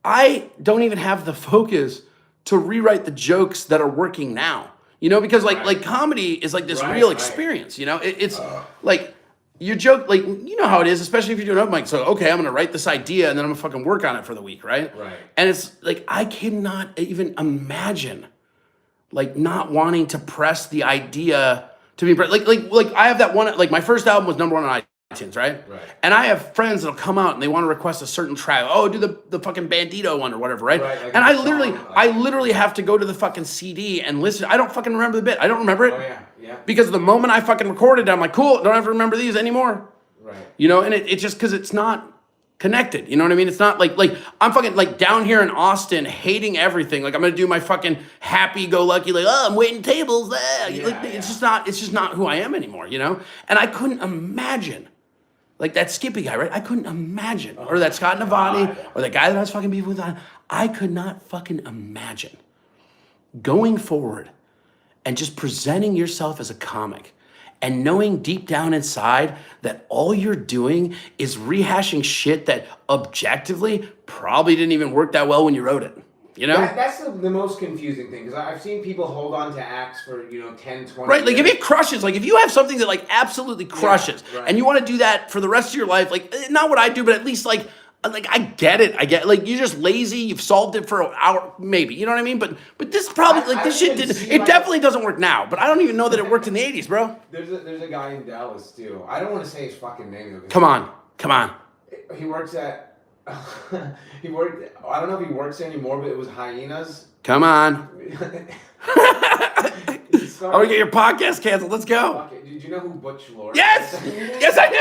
Speaker 1: I don't even have the focus to rewrite the jokes that are working now. You know, because like comedy is like this real experience, you know? It's like, your joke, like, you know how it is, especially if you're doing open mic. So, okay, I'm going to write this idea and then I'm going to fucking work on it for the week, right?
Speaker 2: Right.
Speaker 1: And it's like, I cannot even imagine, like, not wanting to press the idea to be, like I have that one, like, my first album was #1 on iTunes, right?
Speaker 2: Right.
Speaker 1: And I have friends that'll come out and they want to request a certain track. Oh, do the fucking Bandito one or whatever, right?
Speaker 2: Right, like
Speaker 1: and
Speaker 2: a
Speaker 1: I literally have to go to the fucking CD and listen. I don't fucking remember the bit. I don't remember it.
Speaker 2: Oh, yeah.
Speaker 1: Because the moment I fucking recorded it, I'm like, cool, don't have to remember these anymore.
Speaker 2: Right.
Speaker 1: You know, and it just because it's not connected. You know what I mean? It's not like I'm fucking like down here in Austin hating everything. Like I'm gonna do my fucking happy-go-lucky, like, oh, I'm waiting tables. It's just not who I am anymore, you know? And I couldn't imagine. Like that Skippy guy, right? I couldn't imagine. Or that Scott Navani, or the guy that I was fucking beefing with. I could not fucking imagine going forward and just presenting yourself as a comic and knowing deep down inside that all you're doing is rehashing shit that objectively probably didn't even work that well when you wrote it. You know?
Speaker 2: That's the most confusing thing, because I've seen people hold on to acts for, 10, 20
Speaker 1: Right, like
Speaker 2: years.
Speaker 1: if it crushes, like if you have something that like absolutely crushes and you want to do that for the rest of your life, like not what I do, but at least like I get it. I get like you're just lazy. You've solved it for an hour, maybe. You know what I mean? But this probably this shit didn't. It definitely doesn't work now. But I don't even know that it worked in the '80s, bro.
Speaker 2: There's a guy in Dallas too. I don't want to say his fucking name though.
Speaker 1: Come on.
Speaker 2: He works at. I don't know if he works anymore, but it was Hyenas.
Speaker 1: Come on. I want to get your podcast canceled. Let's go.
Speaker 2: Okay. Did you know who Butch Lord?
Speaker 1: Yes. Yes, I do.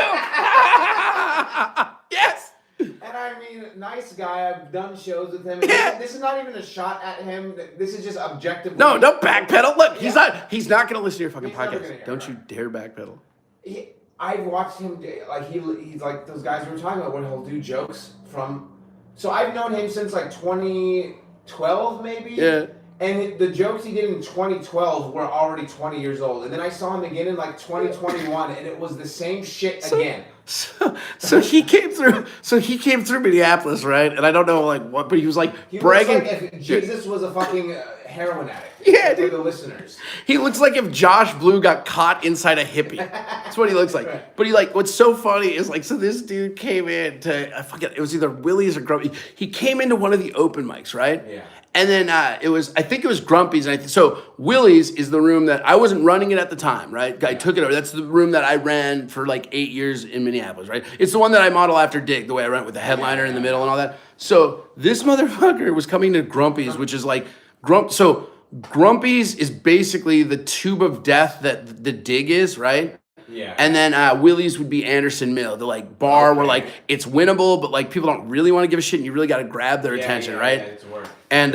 Speaker 1: Yes.
Speaker 2: And I mean, nice guy. I've done shows with him.
Speaker 1: Yeah.
Speaker 2: This is not even a shot at him. This is just objective.
Speaker 1: No, don't backpedal. Look, he's not going to listen to your fucking
Speaker 2: He's never gonna
Speaker 1: podcast.
Speaker 2: hear
Speaker 1: Don't
Speaker 2: it.
Speaker 1: you dare backpedal.
Speaker 2: I've watched him, like, he's like those guys we were talking about, when he'll do jokes from. So I've known him since like 2012, maybe.
Speaker 1: Yeah.
Speaker 2: And the jokes he did in 2012 were already 20 years old. And then I saw him again in like 2021, and it was the same shit again.
Speaker 1: So he came through. So he came through Minneapolis, right? And I don't know like what, but he was like
Speaker 2: He
Speaker 1: bragging.
Speaker 2: looks like if Jesus was a fucking heroin addict.
Speaker 1: Yeah,
Speaker 2: for
Speaker 1: dude.
Speaker 2: the listeners.
Speaker 1: He looks like if Josh Blue got caught inside a hippie. That's what he looks like.
Speaker 2: Right.
Speaker 1: But what's so funny is like, so this dude came in to, I forget, it was either Willie's or Grumpy. He came into one of the open mics, right?
Speaker 2: Yeah.
Speaker 1: And then I think it was Grumpy's. And so Willie's is the room that I wasn't running it at the time, right? I took it over. That's the room that I ran for like 8 years in Minneapolis, right? It's the one that I model after Dig, the way I ran with the headliner in the middle and all that. So this motherfucker was coming to Grumpy's, which is like, so Grumpy's is basically the tube of death that the Dig is, right?
Speaker 2: Yeah.
Speaker 1: And then Willie's would be Anderson Mill, the like bar where like it's winnable, but like people don't really want to give a shit, and you really got to grab their attention, right?
Speaker 2: Yeah, it's work.
Speaker 1: And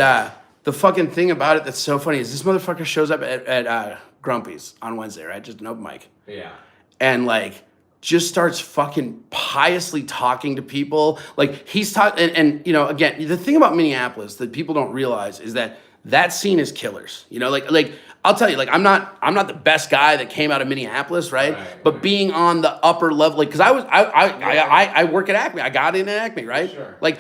Speaker 1: the fucking thing about it that's so funny is this motherfucker shows up at Grumpy's on Wednesday, right? Just an open mic.
Speaker 2: Yeah.
Speaker 1: And like just starts fucking piously talking to people. Like he's talking, and you know, again, the thing about Minneapolis that people don't realize is that scene is killers. You know, like I'll tell you, like I'm not the best guy that came out of Minneapolis, right? But being on the upper level, like because I work at Acme, I got in at Acme, right?
Speaker 2: Sure.
Speaker 1: Like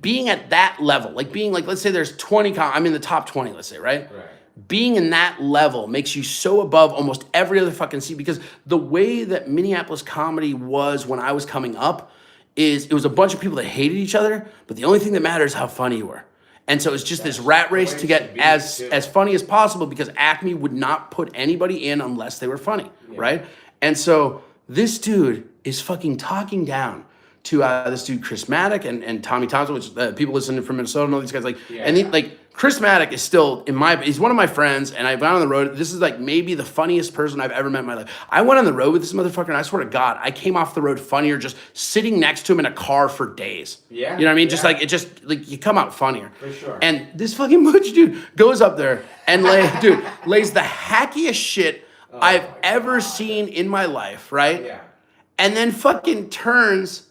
Speaker 1: being at that level, like being like, let's say there's 20, I'm in the top 20, let's say, right?
Speaker 2: Right.
Speaker 1: Being in that level makes you so above almost every other fucking scene because the way that Minneapolis comedy was when I was coming up is it was a bunch of people that hated each other, but the only thing that matters is how funny you were. And so it's just this rat race to get as funny as possible because Acme would not put anybody in unless they were funny, right? And so this dude is fucking talking down to this dude Chris Maddock and Tommy Thompson, which people listening from Minnesota know these guys like Chris Maddock is still he's one of my friends, and I've gone on the road. This is like maybe the funniest person I've ever met in my life. I went on the road with this motherfucker, and I swear to God, I came off the road funnier just sitting next to him in a car for days.
Speaker 2: Yeah.
Speaker 1: You know what I mean? Just like you come out funnier.
Speaker 2: For sure.
Speaker 1: And this fucking butch dude goes up there and lays the hackiest shit I've ever seen in my life, right?
Speaker 2: Yeah.
Speaker 1: And then fucking turns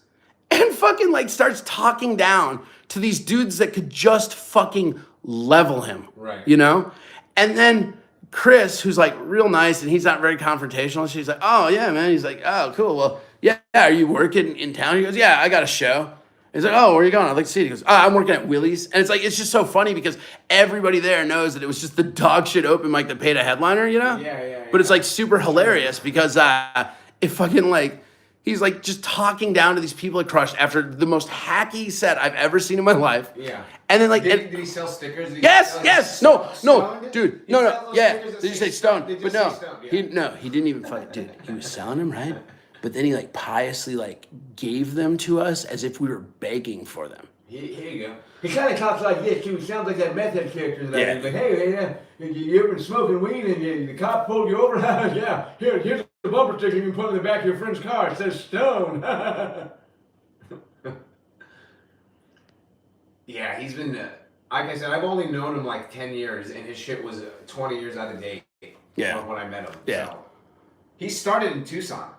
Speaker 1: and fucking like starts talking down to these dudes that could just fucking level him.
Speaker 2: Right.
Speaker 1: You know? And then Chris, who's like real nice and he's not very confrontational, she's like, oh yeah, man. He's like, oh, cool. Well, yeah, are you working in town? He goes, yeah, I got a show. He's like, oh, where are you going? I'd like to see it. He goes, oh, I'm working at Willie's. And it's like, it's just so funny because everybody there knows that it was just the dog shit open mic that paid a headliner, you know?
Speaker 2: Yeah.
Speaker 1: But it's like super hilarious because it fucking like, he's like just talking down to these people at Crush after the most hacky set I've ever seen in my life.
Speaker 2: Yeah.
Speaker 1: And then like,
Speaker 2: did he sell stickers?
Speaker 1: Yes. No, dude. No. Yeah.
Speaker 2: Did
Speaker 1: Did you say Stone?
Speaker 2: Did you
Speaker 1: But
Speaker 2: say
Speaker 1: no,
Speaker 2: Stone? Yeah.
Speaker 1: he didn't even fucking, dude. He was selling them, right? But then he like piously like gave them to us as if we were begging for them.
Speaker 2: Here you go.
Speaker 4: He kind of talks like this too. He sounds like that method character. That
Speaker 1: Yeah.
Speaker 4: He's like, hey, you ever been smoking weed and the cop pulled you over? Yeah. Here's the bumper sticker you can put in the back of your friend's car. It says Stone.
Speaker 2: Yeah, he's been, like I said, I've only known him like 10 years, and his shit was 20 years out of date.
Speaker 1: Yeah.
Speaker 2: When I met him.
Speaker 1: Yeah.
Speaker 2: So. He started in Tucson.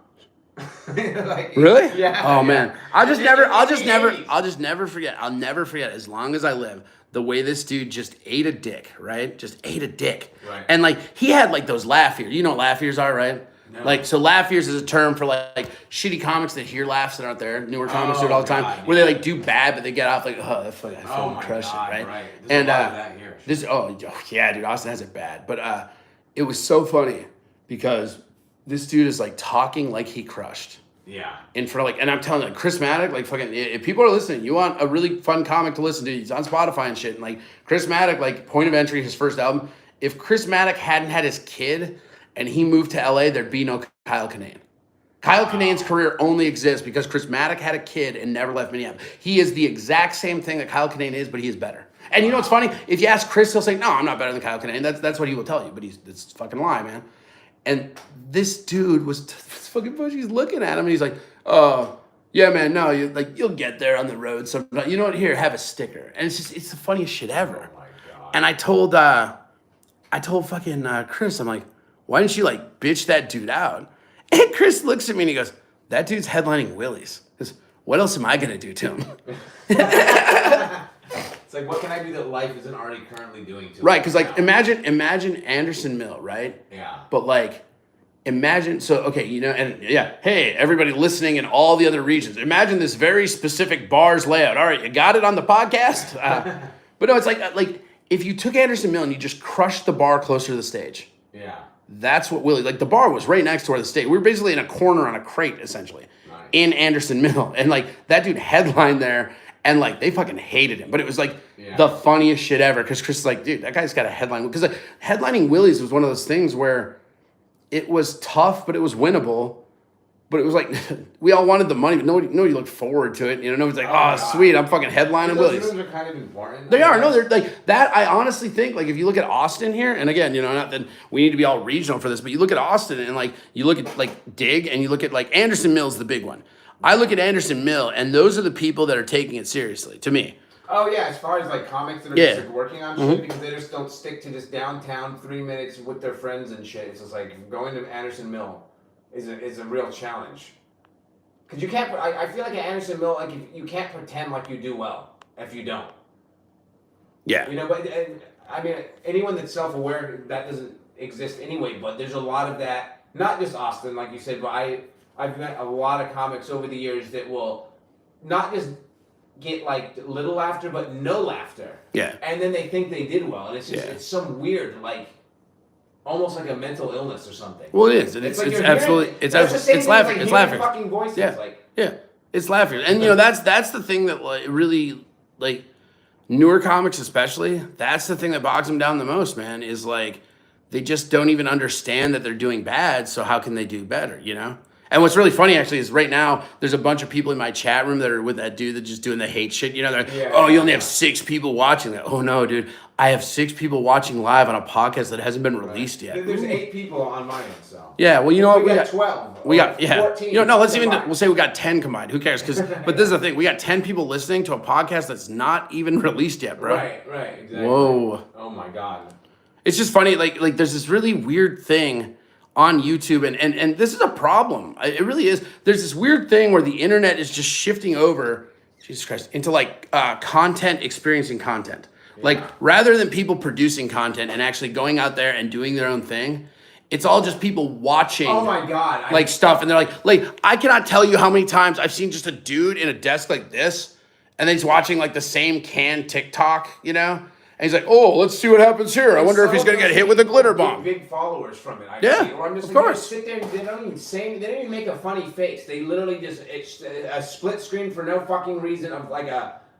Speaker 2: Like,
Speaker 1: Really?
Speaker 2: Yeah.
Speaker 1: Oh man, I'll just never forget. I'll never forget as long as I live the way this dude just ate a dick, right? Just ate a dick.
Speaker 2: Right.
Speaker 1: And like he had like those laugh ears. You know what laugh ears are, right?
Speaker 2: No.
Speaker 1: Like so, laugh ears is a term for like shitty comics that hear laughs that aren't there. Newer comics do it all the time,
Speaker 2: God,
Speaker 1: where they like do bad, but they get off like, oh, that fucking I fucking
Speaker 2: my
Speaker 1: crushed
Speaker 2: God,
Speaker 1: it, right?
Speaker 2: right. There's
Speaker 1: And
Speaker 2: a lot of that here.
Speaker 1: yeah, dude, Austin has it bad, but it was so funny because this dude is like talking like he crushed.
Speaker 2: Yeah.
Speaker 1: In front of like, and I'm telling you, Chris Maddock, like fucking, if people are listening, you want a really fun comic to listen to, he's on Spotify and shit. And like Chris Maddock, like Point of Entry, his first album, if Chris Maddock hadn't had his kid and he moved to LA, there'd be no Kyle Kinane. Kyle Kinane's career only exists because Chris Maddock had a kid and never left Minneapolis. He is the exact same thing that Kyle Kinane is, but he is better. And you know what's funny? If you ask Chris, he'll say, no, I'm not better than Kyle Kinane. That's what he will tell you, but it's fucking lie, man. And this dude was fucking push. He's looking at him and he's like, "Oh, yeah, man. No, you'll get there on the road sometime. You know what? Here, have a sticker." And it's the funniest shit ever.
Speaker 2: Oh my God.
Speaker 1: And I told fucking Chris, I'm like, "Why didn't you like bitch that dude out?" And Chris looks at me and he goes, "That dude's headlining Willie's. Because what else am I gonna do to him?"
Speaker 2: It's like, what can I do that life isn't already currently doing to
Speaker 1: Right? Because
Speaker 2: me
Speaker 1: like
Speaker 2: now?
Speaker 1: imagine Anderson Mill, right?
Speaker 2: Yeah.
Speaker 1: But like, imagine, so, okay, you know, and yeah, hey, everybody listening in all the other regions, imagine this very specific bars layout. All right, you got it on the podcast? But no, it's like if you took Anderson Mill and you just crushed the bar closer to the stage,
Speaker 2: Yeah.
Speaker 1: that's what Willie, like the bar was right next to where the stage, we were basically in a corner on a crate, essentially,
Speaker 2: Nice.
Speaker 1: in Anderson Mill. And like, that dude headlined there. And like they fucking hated him, but it was like the funniest shit ever. Because Chris is like, dude, that guy's got a headline. Because like, headlining Willie's was one of those things where it was tough, but it was winnable. But it was like we all wanted the money, but nobody looked forward to it. You know, nobody's like, oh sweet, I'm fucking headlining
Speaker 2: Those
Speaker 1: Willie's.
Speaker 2: rooms are kind of important.
Speaker 1: They are. No, they're like that. I honestly think like if you look at Austin here, and again, you know, not that we need to be all regional for this, but you look at Austin and like you look at like Dig and you look at like Anderson Mill's the big one. I look at Anderson Mill, and those are the people that are taking it seriously, to me.
Speaker 2: Oh yeah, as far as like comics that are just like working on shit because they just don't stick to just downtown 3 minutes with their friends and shit. It's just like going to Anderson Mill is a real challenge. Cause you can't. I feel like at Anderson Mill, like you can't pretend like you do well if you don't.
Speaker 1: Yeah.
Speaker 2: You know, but I mean, anyone that's self-aware, that doesn't exist anyway. But there's a lot of that. Not just Austin, like you said, but I've met a lot of comics over the years that will not just get like little laughter, but no laughter.
Speaker 1: Yeah.
Speaker 2: And then they think they did well, and it's just it's some weird like. Almost like a mental illness or something.
Speaker 1: Well, it is. It's absolutely. It's laughing. It's laughing.
Speaker 2: Fucking voices.
Speaker 1: Yeah.
Speaker 2: Like.
Speaker 1: Yeah. It's laughing, and that's the thing that like really like newer comics especially. That's the thing that bogs them down the most, man. Is like they just don't even understand that they're doing bad. So how can they do better? You know. And what's really funny actually is right now there's a bunch of people in my chat room that are with that dude that's just doing the hate shit. You know, they're like, you only have 6 people watching that. Oh no, dude, I have 6 people watching live on a podcast that hasn't been released yet.
Speaker 2: There's 8 people on my end, so.
Speaker 1: Yeah, well, you know what?
Speaker 2: We got 12.
Speaker 1: We got
Speaker 2: 14.
Speaker 1: We'll say we got 10 combined. Who cares? But this is the thing: we got 10 people listening to a podcast that's not even released yet, bro.
Speaker 2: Right, exactly.
Speaker 1: Whoa.
Speaker 2: Oh my god.
Speaker 1: It's just funny, like there's this really weird thing on YouTube, and this is a problem. It really is. There's this weird thing where the internet is just shifting over, Jesus Christ, into like content experiencing content. Yeah. Like rather than people producing content and actually going out there and doing their own thing, it's all just people watching.
Speaker 2: Oh my god!
Speaker 1: Like stuff, and they're like I cannot tell you how many times I've seen just a dude in a desk like this, and then he's watching like the same canned TikTok, you know. And he's like, oh, let's see what happens here. I wonder if he's going to get hit with a glitter bomb.
Speaker 2: Big followers from it.
Speaker 1: Or
Speaker 2: I'm just
Speaker 1: of course.
Speaker 2: Sit there and they don't even say, they don't even make a funny face. They literally just, it's a split screen for no fucking reason of like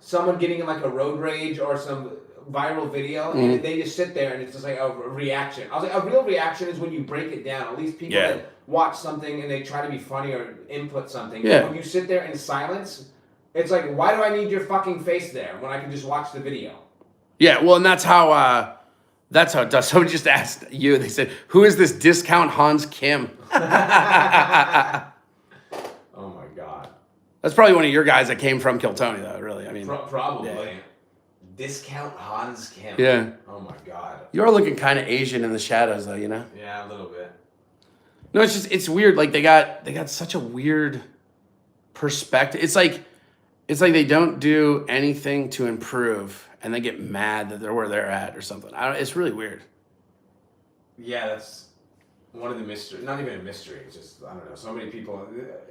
Speaker 2: someone getting in like a road rage or some viral video. And they just sit there and it's just like a reaction. I was like, a real reaction is when you break it down. At least people that watch something and they try to be funny or input something. Yeah. When you sit there in silence, it's like, why do I need your fucking face there when I can just watch the video?
Speaker 1: Yeah, well, and that's how it does. Someone just asked you, they said, who is this discount Hans Kim?
Speaker 2: Oh my god.
Speaker 1: That's probably one of your guys that came from Kiltony, though, really. I mean,
Speaker 2: probably. Yeah. Discount Hans Kim.
Speaker 1: Yeah.
Speaker 2: Oh my god.
Speaker 1: You're looking kind of Asian in the shadows, though, you know?
Speaker 2: Yeah, a little bit.
Speaker 1: No, it's weird. Like they got such a weird perspective. It's like they don't do anything to improve. And they get mad that they're where they're at or something. It's really weird.
Speaker 2: Yeah, that's one of the mysteries. Not even a mystery. It's just, I don't know. So many people.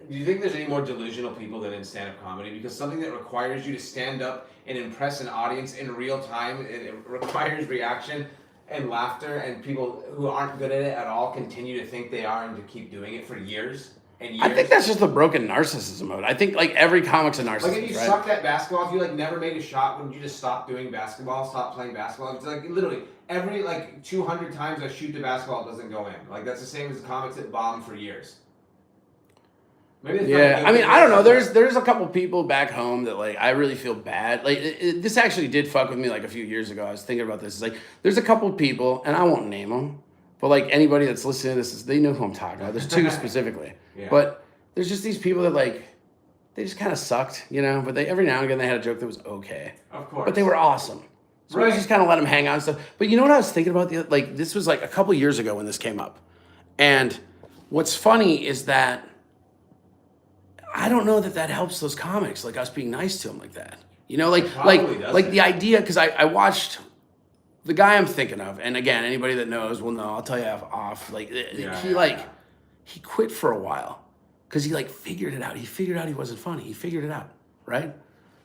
Speaker 2: Do you think there's any more delusional people than in stand-up comedy? Because something that requires you to stand up and impress an audience in real time, it requires reaction and laughter, and people who aren't good at it at all continue to think they are and to keep doing it for years.
Speaker 1: I think that's just the broken narcissism mode. I think like every comic's a narcissist.
Speaker 2: Like if you sucked at basketball, if you like never made a shot, wouldn't you just stop doing basketball, stop playing basketball? It's like literally every like 200 times I shoot the basketball, it doesn't go in. Like that's the same as the comics that bomb for years. Maybe
Speaker 1: I mean, I don't know. There's a couple people back home that like I really feel bad. Like this actually did fuck with me like a few years ago. I was thinking about this. It's like there's a couple people, and I won't name them, but like anybody that's listening to this, they know who I'm talking about. There's 2 specifically. Yeah. But there's just these people that like, they just kind of sucked, you know? But every now and again they had a joke that was okay.
Speaker 2: Of course.
Speaker 1: But they were awesome. So I just kind of let them hang out and stuff. But you know what I was thinking about? This was like a couple years ago when this came up. And what's funny is that I don't know that helps those comics, like us being nice to them like that. You know, like the idea, because I watched the guy I'm thinking of, and again, anybody that knows will know, I'll tell you off. Like he quit for a while because he like figured it out. He figured out he wasn't funny. He figured it out, right?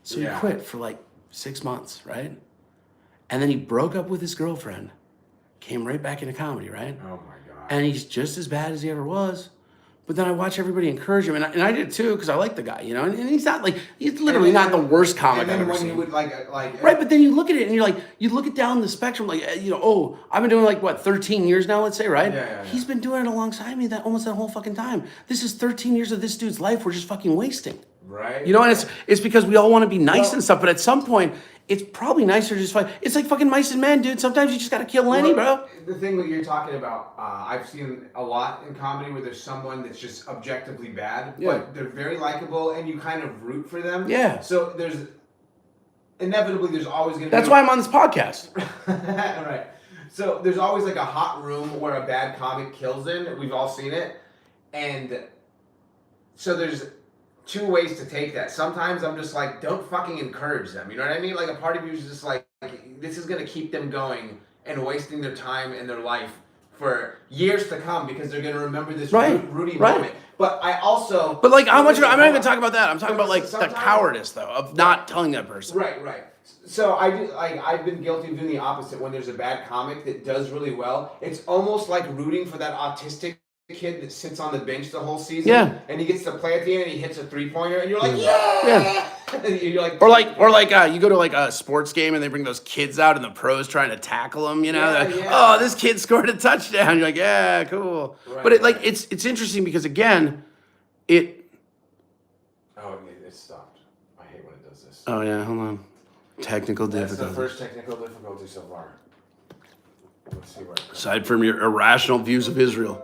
Speaker 1: So he quit for like 6 months, right? And then he broke up with his girlfriend, came right back into comedy, right?
Speaker 2: Oh my god!
Speaker 1: And he's just as bad as he ever was. But then I watch everybody encourage him, and I did too, because I like the guy, you know. And he's not like, he's literally not the worst comic I've ever seen.
Speaker 2: You would right,
Speaker 1: but then you look at it and you're like, you look it down the spectrum, like, you know, oh, I've been doing like what 13 years now, let's say, right?
Speaker 2: Yeah.
Speaker 1: He's been doing it alongside me almost that whole fucking time. This is 13 years of this dude's life we're just fucking wasting.
Speaker 2: Right.
Speaker 1: You know, and it's because we all want to be nice and stuff, but at some point, it's probably nicer to just fight. It's like fucking mice and men, dude. Sometimes you just gotta kill Lenny, bro.
Speaker 2: The thing that you're talking about, I've seen a lot in comedy where there's someone that's just objectively bad, but they're very likable and you kind of root for them.
Speaker 1: Yeah.
Speaker 2: So there's inevitably there's always going to be...
Speaker 1: That's why I'm on this podcast.
Speaker 2: Right. So there's always like a hot room where a bad comic kills in. We've all seen it. And so there's two ways to take that. Sometimes I'm just like, don't fucking encourage them. You know what I mean? Like a part of you is just like this is going to keep them going and wasting their time and their life for years to come because they're going to remember this Rudy moment. But I also...
Speaker 1: But like, how much... I'm not even talking about that. I'm talking about like the cowardice, though, of not telling that person.
Speaker 2: Right. So I've been guilty of doing the opposite. When there's a bad comic that does really well, it's almost like rooting for that autistic kid that sits on the bench the whole season. Yeah. And he gets to play at the end and he hits a 3-pointer and you're like, yeah. And you're like, or like you go to like a sports game and they bring those kids out and the pros trying to tackle them. You know, oh, this kid scored a touchdown. You're like, yeah, cool. Right, but it's interesting because again, it stopped. I hate when it does this.
Speaker 1: Oh yeah, hold on. Technical difficulty.
Speaker 2: That's the first technical difficulty so far. Let's see where it goes.
Speaker 1: Aside from your irrational views of Israel.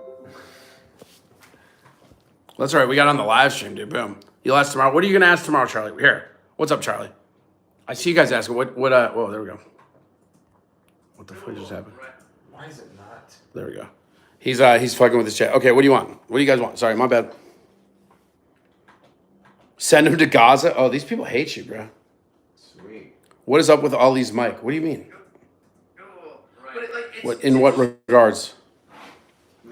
Speaker 1: That's all right. We got on the live stream, dude. Boom. You'll ask tomorrow. What are you going to ask tomorrow, Charlie? Here. What's up, Charlie? I see you guys asking. Whoa, there we go. What the fuck just happened?
Speaker 2: Why is it not?
Speaker 1: There we go. He's fucking with his chat. Okay, what do you want? What do you guys want? Sorry, my bad. Send him to Gaza? Oh, these people hate you, bro.
Speaker 2: Sweet.
Speaker 1: What is up with Ali's mic? What do you mean? What in what regards?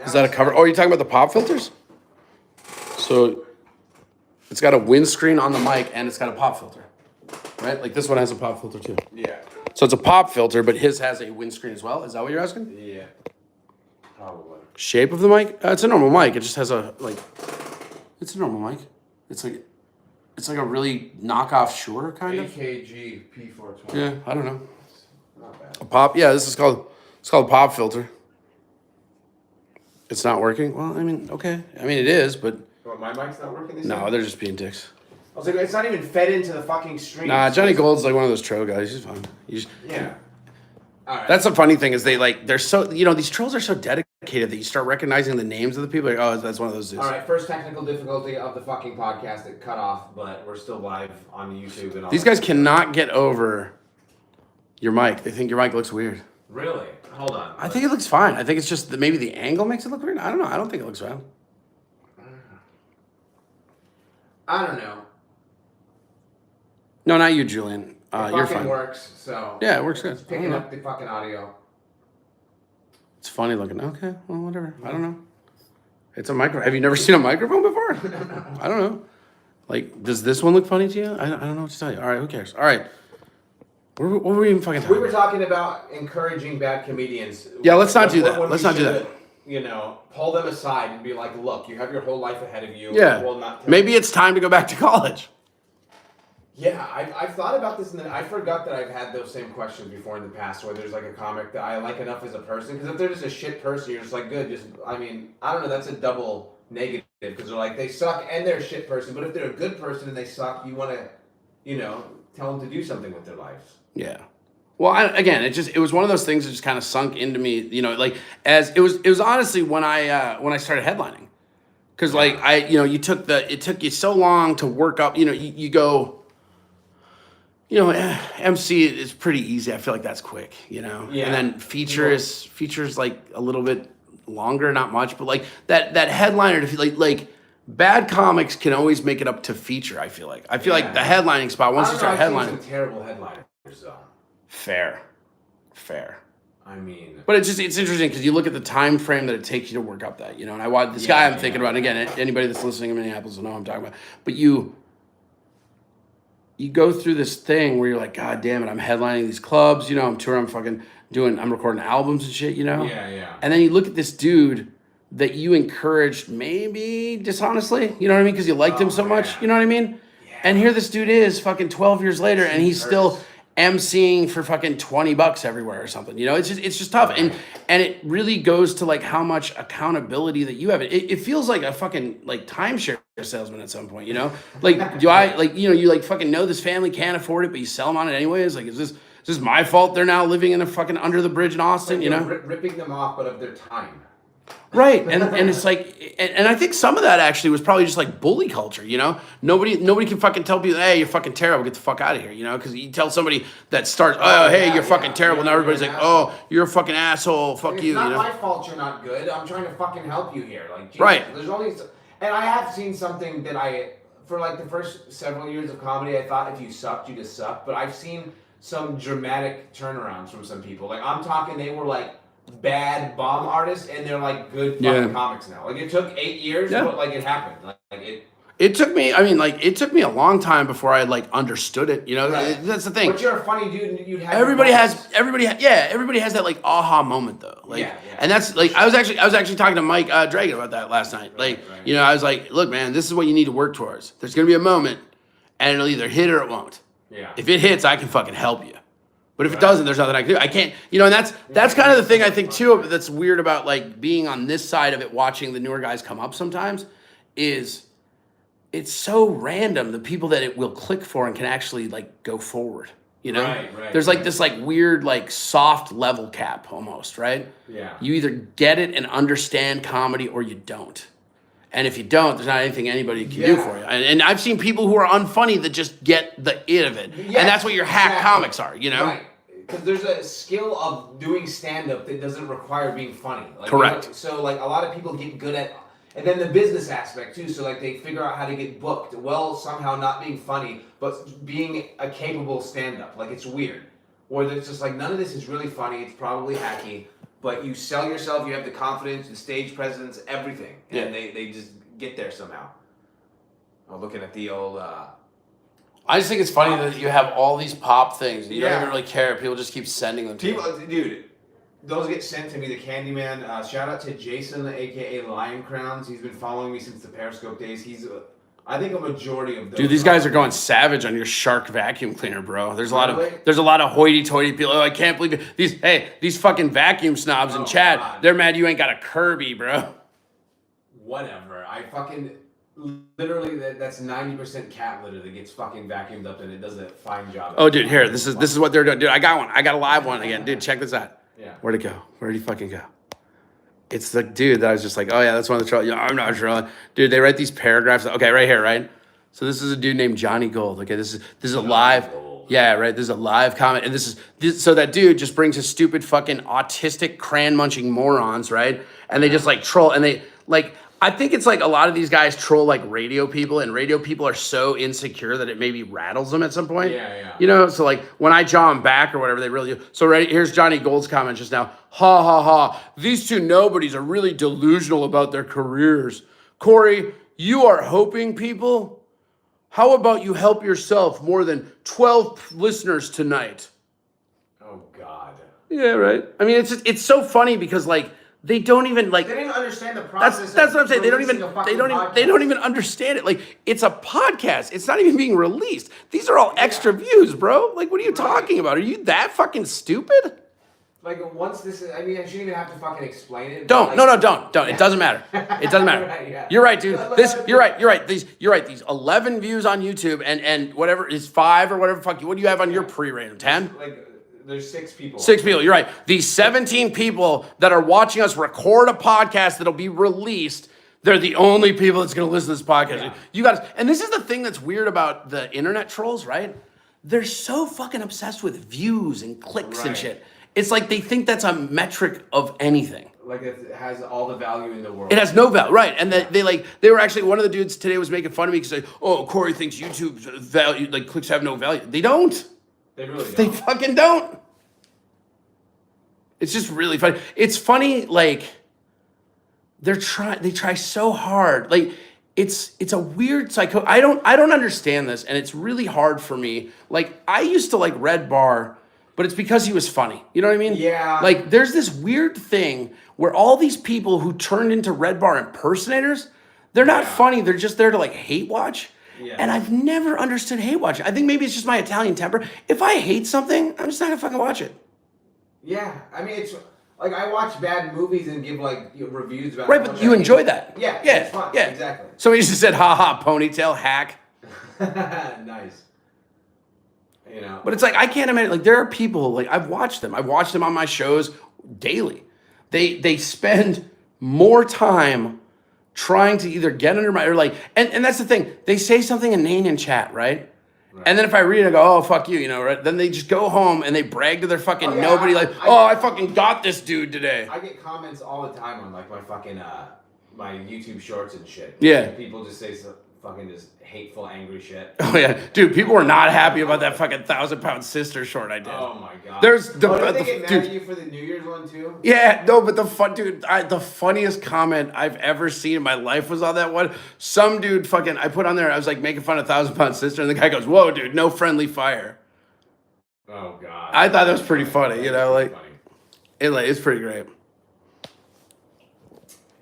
Speaker 1: Is that a cover? Oh, you're talking about the pop filters? So it's got a windscreen on the mic and it's got a pop filter, right? Like this one has a pop filter too.
Speaker 2: Yeah.
Speaker 1: So it's a pop filter, but his has a windscreen as well. Is that what you're asking?
Speaker 2: Yeah. Probably.
Speaker 1: Shape of the mic? It's a normal mic. It just has it's a normal mic. It's like a really knockoff Shure kind of.
Speaker 2: AKG P420.
Speaker 1: Yeah, I don't know.
Speaker 2: Not bad.
Speaker 1: A pop? Yeah, it's called a pop filter. It's not working? Well, I mean, okay. I mean, it is, but...
Speaker 2: What, my mic's not working?
Speaker 1: No, they're just being dicks.
Speaker 2: I was like, it's not even fed into the fucking stream.
Speaker 1: Nah, Johnny Gold's like one of those troll guys. He's fine.
Speaker 2: Yeah. All right.
Speaker 1: That's the funny thing is they're so, these trolls are so dedicated that you start recognizing the names of the people. Like, oh, that's one of those dudes.
Speaker 2: All right, first technical difficulty of the fucking podcast that cut off, but we're still live on YouTube and all.
Speaker 1: These guys cannot get over your mic. They think your mic looks weird.
Speaker 2: Really? Hold on.
Speaker 1: I think it looks fine. I think it's just that maybe the angle makes it look weird. I don't know. I don't think it looks fine.
Speaker 2: I don't know.
Speaker 1: No, not you, Julian. You're fine.
Speaker 2: It works, so.
Speaker 1: Yeah, it works good.
Speaker 2: It's picking up the fucking audio.
Speaker 1: It's funny looking. Okay, well, whatever. I don't know. It's a micro. Have you never seen a microphone before? I don't know. Like, does this one look funny to you? I don't know what to tell you. All right, who cares? All right. What were we even fucking talking about?
Speaker 2: We were talking about encouraging bad comedians.
Speaker 1: Yeah, let's not do that. Let's not do that.
Speaker 2: Pull them aside and be like, look, you have your whole life ahead of you.
Speaker 1: Yeah. Maybe it's time to go back to college.
Speaker 2: Yeah, I've thought about this, and then I forgot that I've had those same questions before in the past, where there's like a comic that I like enough as a person, because if they're just a shit person, you're just like, good, I don't know, that's a double negative, because they're like, they suck and they're a shit person, but if they're a good person and they suck, you want to, tell them to do something with their lives. Yeah.
Speaker 1: Well, it was one of those things that just kind of sunk into me, as it was honestly when I started headlining, because it took you so long to work up, you go. MC is pretty easy. I feel like that's quick, Yeah. And then features like a little bit longer, not much, but like that headliner to feel like bad comics can always make it up to feature. I feel like the headlining spot once you start headlining.
Speaker 2: Some terrible headliners though.
Speaker 1: Fair.
Speaker 2: But
Speaker 1: it's interesting because you look at the time frame that it takes you to work up that, And I watch this guy I'm thinking about. And again, anybody that's listening in Minneapolis will know what I'm talking about. But you go through this thing where you're like, God damn it, I'm headlining these clubs, I'm touring, I'm recording albums and shit,
Speaker 2: Yeah.
Speaker 1: And then you look at this dude that you encouraged maybe dishonestly, you know what I mean? Because you liked him so much, you know what I mean? Yeah. And here this dude is fucking 12 years later and he's still emceeing for fucking $20 everywhere or something, It's just tough. And it really goes to like how much accountability that you have. It feels like a fucking like timeshare salesman at some point, Like, do I like, you like fucking know this family can't afford it, but you sell them on it anyways? Like, is this my fault they're now living in a fucking under the bridge in Austin,
Speaker 2: Ripping them off, but of their time.
Speaker 1: Right, and it's like, and I think some of that actually was probably just like bully culture, you know? Nobody can fucking tell people, hey, you're fucking terrible, get the fuck out of here, you know? Because you tell somebody that starts, oh, hey, you're fucking terrible, now everybody's like, oh, you're a fucking asshole, fuck you,
Speaker 2: It's not
Speaker 1: you know?
Speaker 2: my fault you're not good. I'm trying to fucking help you here. Like, Jesus,
Speaker 1: Right.
Speaker 2: There's only, and I have seen something that for like the first several years of comedy, I thought if you sucked, you just sucked. But I've seen some dramatic turnarounds from some people. Like, I'm talking, they were like bad bomb artists, and they're like good fucking comics now. Like, it took 8 years, but like it happened. Like it.
Speaker 1: It took me, I mean, like, it took me a long time before I, like, understood it, you know?
Speaker 2: Right.
Speaker 1: That's the thing.
Speaker 2: But you're a funny dude, and you'd have
Speaker 1: Everybody has that, like, aha moment, though. Like, and that's, like, I was actually talking to Mike Dragon about that last night. Like, you know, I was like, look, man, this is what you need to work towards. There's going to be a moment, and it'll either hit or it won't.
Speaker 2: Yeah.
Speaker 1: If it hits, I can fucking help you. But if it doesn't, there's nothing I can do. I can't, you know, and that's kind of the thing I think, too, that's weird about, like, being on this side of it, watching the newer guys come up sometimes, is it's so random, the people that it will click for and can actually, like, go forward, you know?
Speaker 2: Right,
Speaker 1: There's, like, this, like, weird, like, soft level cap almost, right?
Speaker 2: Yeah.
Speaker 1: You either get it and understand comedy or you don't. And if you don't, there's not anything anybody can do for you. And I've seen people who are unfunny that just get the it of it.
Speaker 2: Yes,
Speaker 1: and that's what your hack comics are, you know?
Speaker 2: Right. Because there's a skill of doing stand-up that doesn't require being funny. Like,
Speaker 1: Correct.
Speaker 2: You know, so, like, a lot of people get good at... And then the business aspect, too. So, like, they figure out how to get booked. Well, somehow not being funny, but being a capable stand-up. Like, it's weird. Or it's just like, none of this is really funny. It's probably hacky. But you sell yourself. You have the confidence, the stage presence, everything. And they just get there somehow. I'm looking at the old...
Speaker 1: I just think it's funny that you have all these pop things. And you don't
Speaker 2: Yeah.
Speaker 1: even really care. People just keep sending them to you.
Speaker 2: People, dude, those get sent to me. The Candyman. Shout out to Jason, aka Lion Crowns. He's been following me since the Periscope days. He's, I think, a majority of those.
Speaker 1: Dude, these guys are going savage on your Shark vacuum cleaner, bro. There's a lot of hoity-toity people. Oh, I can't believe it. These fucking vacuum snobs in chat.
Speaker 2: God.
Speaker 1: They're mad you ain't got a Kirby, bro.
Speaker 2: Whatever. I fucking literally that's 90% cat litter that gets fucking vacuumed up, and it does a fine job.
Speaker 1: Oh, dude, here. This is what they're doing. Dude, I got one. I got a live one again. Dude, check this out.
Speaker 2: Yeah.
Speaker 1: Where'd it go? Where'd he fucking go? It's the dude that I was just like, oh yeah, that's one of the trolls. I'm not trolling. Dude, they write these paragraphs. Okay, right here, right? So this is a dude named Johnny Gold. Okay, this is a live. Yeah, right. This is a live comment, and so that dude just brings his stupid fucking autistic crayon munching morons, right? And they just like troll, and they like. I think it's like a lot of these guys troll like radio people, and radio people are so insecure that it maybe rattles them at some point.
Speaker 2: Yeah.
Speaker 1: You know, so like when I jaw them back or whatever, they really do. So right here's Johnny Gold's comment just now. Ha ha ha. These two nobodies are really delusional about their careers. Corey, you are hoping people? How about you help yourself? More than 12 listeners tonight.
Speaker 2: Oh God.
Speaker 1: Yeah, right. I mean, it's so funny because like they don't even like.
Speaker 2: They didn't understand the process.
Speaker 1: That's what I'm saying. They don't
Speaker 2: They
Speaker 1: even understand it. Like it's a podcast. It's not even being released. These are all extra views, bro. Like what are you talking about? Are you that fucking stupid?
Speaker 2: Like once this is, I mean, I shouldn't even have to fucking explain it.
Speaker 1: Don't.
Speaker 2: Like,
Speaker 1: Don't. It doesn't matter. It doesn't matter.
Speaker 2: Right, yeah.
Speaker 1: You're right, dude. You're right. You're right. These 11 views on YouTube and whatever is 5 or whatever. Fuck you. What do you have on your pre-rating? 10?
Speaker 2: Like there's 6 people.
Speaker 1: 6 people. You're right. These 17 people that are watching us record a podcast that'll be released. They're the only people that's going to listen to this podcast.
Speaker 2: Yeah.
Speaker 1: You guys, and this is the thing that's weird about the internet trolls, right? They're so fucking obsessed with views and clicks and shit. It's like they think that's a metric of anything.
Speaker 2: Like it has all the value in the world.
Speaker 1: It has no value, right? And they were actually, one of the dudes today was making fun of me because Corey thinks YouTube's value, like clicks have no value. They don't.
Speaker 2: They really don't.
Speaker 1: They fucking don't. It's just really funny. It's funny, like they try so hard. Like it's a weird psycho. I don't understand this, and it's really hard for me. Like I used to like Red Bar, but it's because he was funny. You know what I mean?
Speaker 2: Yeah.
Speaker 1: Like there's this weird thing where all these people who turned into Red Bar impersonators, they're not funny. They're just there to like hate watch. Yeah. And I've never understood hate watching. I think maybe it's just my Italian temper. If I hate something, I'm just not gonna fucking watch it.
Speaker 2: Yeah, I mean it's like I watch bad movies and give like reviews about.
Speaker 1: Right, but you enjoy that.
Speaker 2: Yeah,
Speaker 1: yeah,
Speaker 2: it's fun.
Speaker 1: Yeah,
Speaker 2: exactly.
Speaker 1: Somebody just said, "Ha ha, ponytail hack."
Speaker 2: Nice. You know.
Speaker 1: But it's like I can't imagine. Like there are people like I've watched them. I've watched them on my shows daily. They spend more time trying to either get under my or like, and that's the thing. They say something inane in chat, right? And then if I read it, I go, oh, fuck you, right? Then they just go home and they brag to their fucking nobody I fucking got this dude today.
Speaker 2: I get comments all the time on like my fucking my YouTube shorts and shit.
Speaker 1: Yeah.
Speaker 2: People just say some fucking just hateful, angry shit.
Speaker 1: Oh yeah, dude, people were not happy about that fucking 1,000-pound sister short I did.
Speaker 2: Oh my god.
Speaker 1: There's the
Speaker 2: did they get mad at you for the New Year's one too?
Speaker 1: Yeah, no, but the funniest comment I've ever seen in my life was on that one. Some dude fucking, I put on there, I was like making fun of 1,000-pound sister, and the guy goes, "Whoa, dude, no friendly fire."
Speaker 2: Oh god.
Speaker 1: I thought that was pretty funny, like it's pretty great.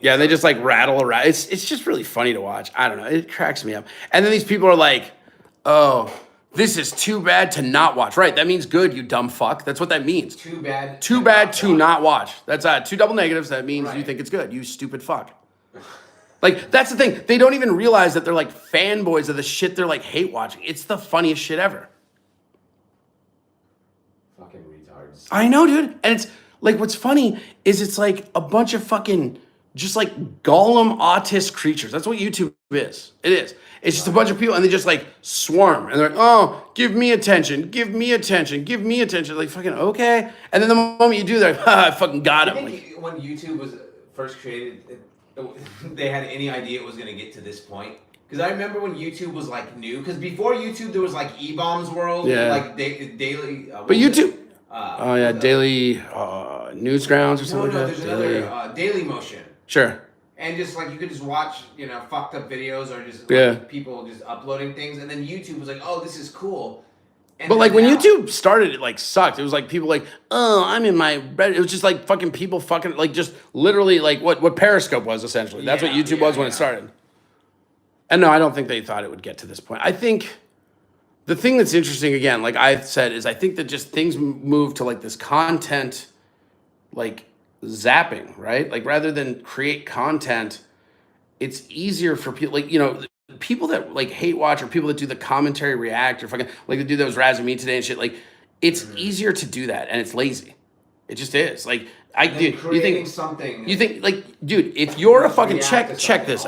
Speaker 1: Yeah, they just like rattle around. It's just really funny to watch. I don't know. It cracks me up. And then these people are like, "Oh, this is too bad to not watch." Right? That means good, you dumb fuck. That's what that means.
Speaker 2: Too bad.
Speaker 1: Too bad to not watch. That's two double negatives. That means
Speaker 2: Right.
Speaker 1: you think it's good. You stupid fuck. Like that's the thing. They don't even realize that they're like fanboys of the shit they're like hate watching. It's the funniest shit ever.
Speaker 2: Fucking retards.
Speaker 1: I know, dude. And it's like what's funny is it's like a bunch of fucking just like Gollum autist creatures. That's what YouTube is. It is. It's just a bunch of people and they just like swarm. And they're like, oh, give me attention. Give me attention. Give me attention. Like fucking okay. And then the moment you do, they're like, I fucking got him.
Speaker 2: I think when YouTube was first created, they had any idea it was going to get to this point? Because I remember when YouTube was like new. Because before YouTube, there was like E-Bombs World.
Speaker 1: Yeah.
Speaker 2: Like daily.
Speaker 1: But YouTube. Daily Newsgrounds or something like
Speaker 2: there's
Speaker 1: that.
Speaker 2: another Daily Motion.
Speaker 1: Sure.
Speaker 2: And just like you could just watch, fucked up videos or just people just uploading things. And then YouTube was like, oh, this is cool. And
Speaker 1: but like when
Speaker 2: now,
Speaker 1: YouTube started, it like sucked. It was like people like, oh, I'm in my bed. It was just like fucking people fucking like just literally like what Periscope was essentially. That's what YouTube was when it started. And no, I don't think they thought it would get to this point. I think the thing that's interesting again, like I said, is I think that just things move to like this content, like zapping, right? Like rather than create content, it's easier for people like, people that like hate watch or people that do the commentary react or fucking like the dude that was razzing me today and shit, like it's easier to do that and it's lazy. It just is. Like you think like, dude, if you're a fucking check this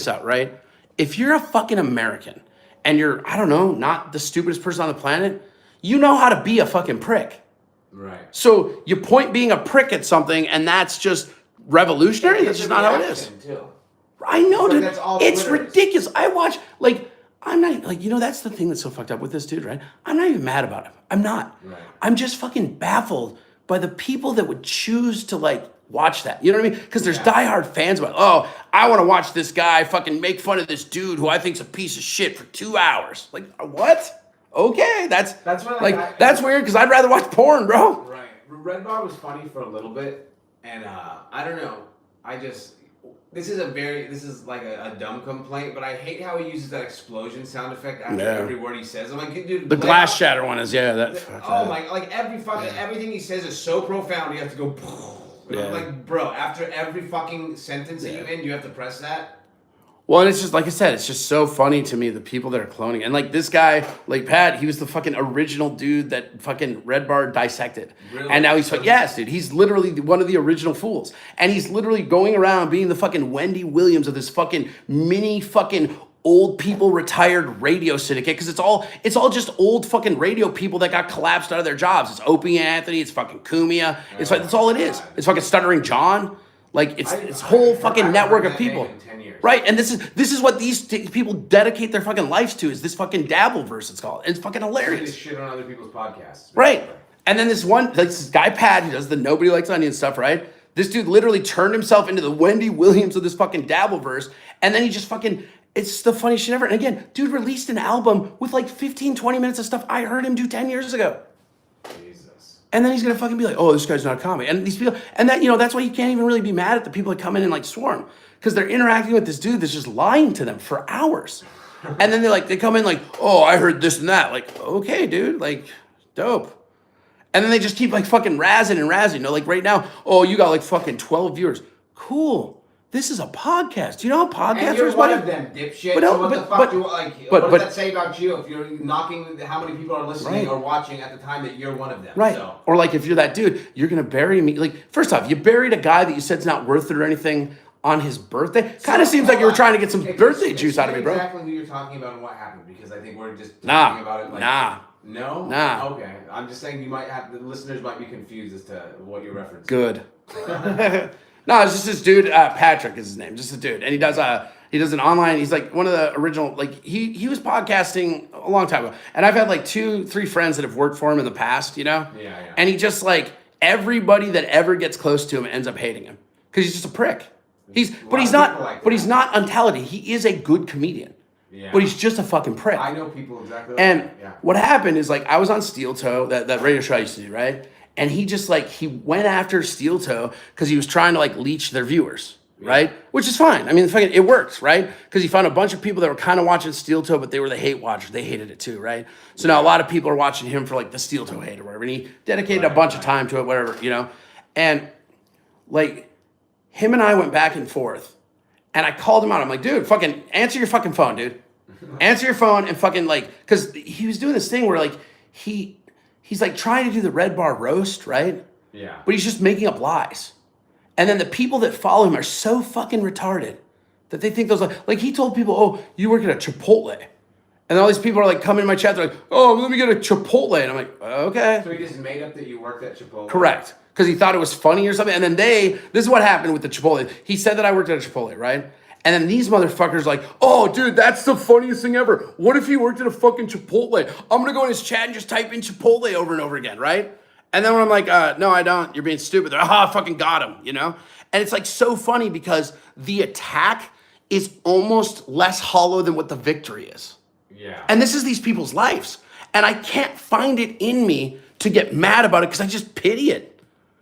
Speaker 1: out, right? If you're a fucking American and you're, I don't know, not the stupidest person on the planet, you know how to be a fucking prick.
Speaker 2: Right.
Speaker 1: So you point being a prick at something and that's just revolutionary? That's just not how it is.
Speaker 2: Too.
Speaker 1: I know, dude. It's
Speaker 2: Twitter
Speaker 1: ridiculous. I watch, like, I'm not, like, that's the thing that's so fucked up with this dude, right? I'm not even mad about him. I'm not.
Speaker 2: Right.
Speaker 1: I'm just fucking baffled by the people that would choose to, like, watch that. You know what I mean? Because there's diehard fans about, oh, I want to watch this guy fucking make fun of this dude who I think's a piece of shit for 2 hours. Like, what? Okay, that's
Speaker 2: what,
Speaker 1: like that's weird because I'd rather watch porn, bro.
Speaker 2: Right. Red Bar was funny for a little bit, and I don't know. This is like a dumb complaint, but I hate how he uses that explosion sound effect after every word he says. I'm like, dude,
Speaker 1: the glass shatter one is
Speaker 2: everything he says is so profound. You have to go.
Speaker 1: Yeah.
Speaker 2: Like, bro, after every fucking sentence that you end, you have to press that.
Speaker 1: Well, and it's just, like I said, it's just so funny to me, the people that are cloning. And, like, this guy, like, Pat, he was the fucking original dude that fucking Red Bar dissected. Really? And now he's like, yes, dude, he's literally one of the original fools. And he's literally going around being the fucking Wendy Williams of this fucking mini fucking old people retired radio syndicate. Because it's all just old fucking radio people that got collapsed out of their jobs. It's Opie Anthony, it's fucking Kumia. It's like, that's all it is. It's fucking Stuttering John. Like, it's whole fucking network of people. Right, and this is what these people dedicate their fucking lives to, is this fucking Dabbleverse, it's called. It's fucking hilarious.
Speaker 2: This shit on other people's podcasts.
Speaker 1: Right. And then this guy Pat, who does the Nobody Likes Onion stuff, right? This dude literally turned himself into the Wendy Williams of this fucking Dabbleverse, and then he just fucking, it's the funniest shit ever. And again, dude released an album with like 15, 20 minutes of stuff I heard him do 10 years ago. And then he's gonna fucking be like, oh, this guy's not a comic. And these people, and that, that's why you can't even really be mad at the people that come in and like swarm. Because they're interacting with this dude that's just lying to them for hours. And then they come in like, oh, I heard this and that. Like, okay, dude, like, dope. And then they just keep like fucking razzing. Like right now, oh, you got like fucking 12 viewers. Cool. This is a podcast. Do you know how
Speaker 2: And
Speaker 1: podcasters,
Speaker 2: you're one
Speaker 1: buddy?
Speaker 2: of them, dipshit.
Speaker 1: But
Speaker 2: So
Speaker 1: no,
Speaker 2: what
Speaker 1: but-
Speaker 2: the fuck
Speaker 1: but-
Speaker 2: do like?
Speaker 1: but-
Speaker 2: What
Speaker 1: but-
Speaker 2: does that say about you if you're knocking how many people are listening
Speaker 1: Right.
Speaker 2: or watching at the time that you're one of them?
Speaker 1: Right.
Speaker 2: So.
Speaker 1: Or like if you're that dude, you're gonna bury me. Like, first off, you buried a guy that you said's not worth it or anything on his birthday. Kind of seems like you were trying to get some birthday juice out of me, bro.
Speaker 2: Exactly who you're talking about and what happened, because I think we're just
Speaker 1: Nah.
Speaker 2: talking about it like
Speaker 1: Nah.
Speaker 2: No?
Speaker 1: Nah.
Speaker 2: Okay. I'm just saying the listeners might be confused as to what you're referencing.
Speaker 1: Good. No, it's just this dude, Patrick is his name, just a dude. And he does an online, he's like one of the original, like he was podcasting a long time ago. And I've had like 2-3 friends that have worked for him in the past, you know?
Speaker 2: Yeah.
Speaker 1: And he just like, everybody that ever gets close to him ends up hating him. Because he's just a prick. But he's
Speaker 2: people
Speaker 1: not,
Speaker 2: like
Speaker 1: but
Speaker 2: that.
Speaker 1: he's not untalented. He is a good comedian.
Speaker 2: Yeah.
Speaker 1: But he's just a fucking prick.
Speaker 2: I know people exactly like
Speaker 1: And
Speaker 2: that. Yeah.
Speaker 1: what happened is like I was on Steel Toe, that radio show I used to do, right? And he just like he went after Steel Toe because he was trying to like leech their viewers, right? Which is fine. I mean, fucking it works, right? Because he found a bunch of people that were kind of watching Steel Toe, but they were the hate watchers. They hated it too, right? So now a lot of people are watching him for like the Steel Toe hate or whatever. And he dedicated a bunch of time to it, whatever, you know? And like him and I went back and forth. And I called him out. I'm like, dude, fucking answer your fucking phone, dude. Answer your phone and fucking like, because he was doing this thing where like he's like trying to do the red bar roast, right?
Speaker 2: Yeah.
Speaker 1: But he's just making up lies. And then the people that follow him are so fucking retarded that they think those like he told people, oh, you work at a Chipotle. And all these people are like coming in my chat, they're like, oh, let me get a Chipotle. And I'm like, okay.
Speaker 2: So he just made up that you worked at Chipotle?
Speaker 1: Correct. Because he thought it was funny or something. And then this is what happened with the Chipotle. He said that I worked at a Chipotle, right? And then these motherfuckers like, oh, dude, that's the funniest thing ever. What if he worked at a fucking Chipotle? I'm going to go in his chat and just type in Chipotle over and over again, right? And then when I'm like, no, I don't. You're being stupid. They're, I fucking got him, you know? And it's like so funny because the attack is almost less hollow than what the victory is.
Speaker 2: Yeah.
Speaker 1: And this is these people's lives. And I can't find it in me to get mad about it because I just pity it.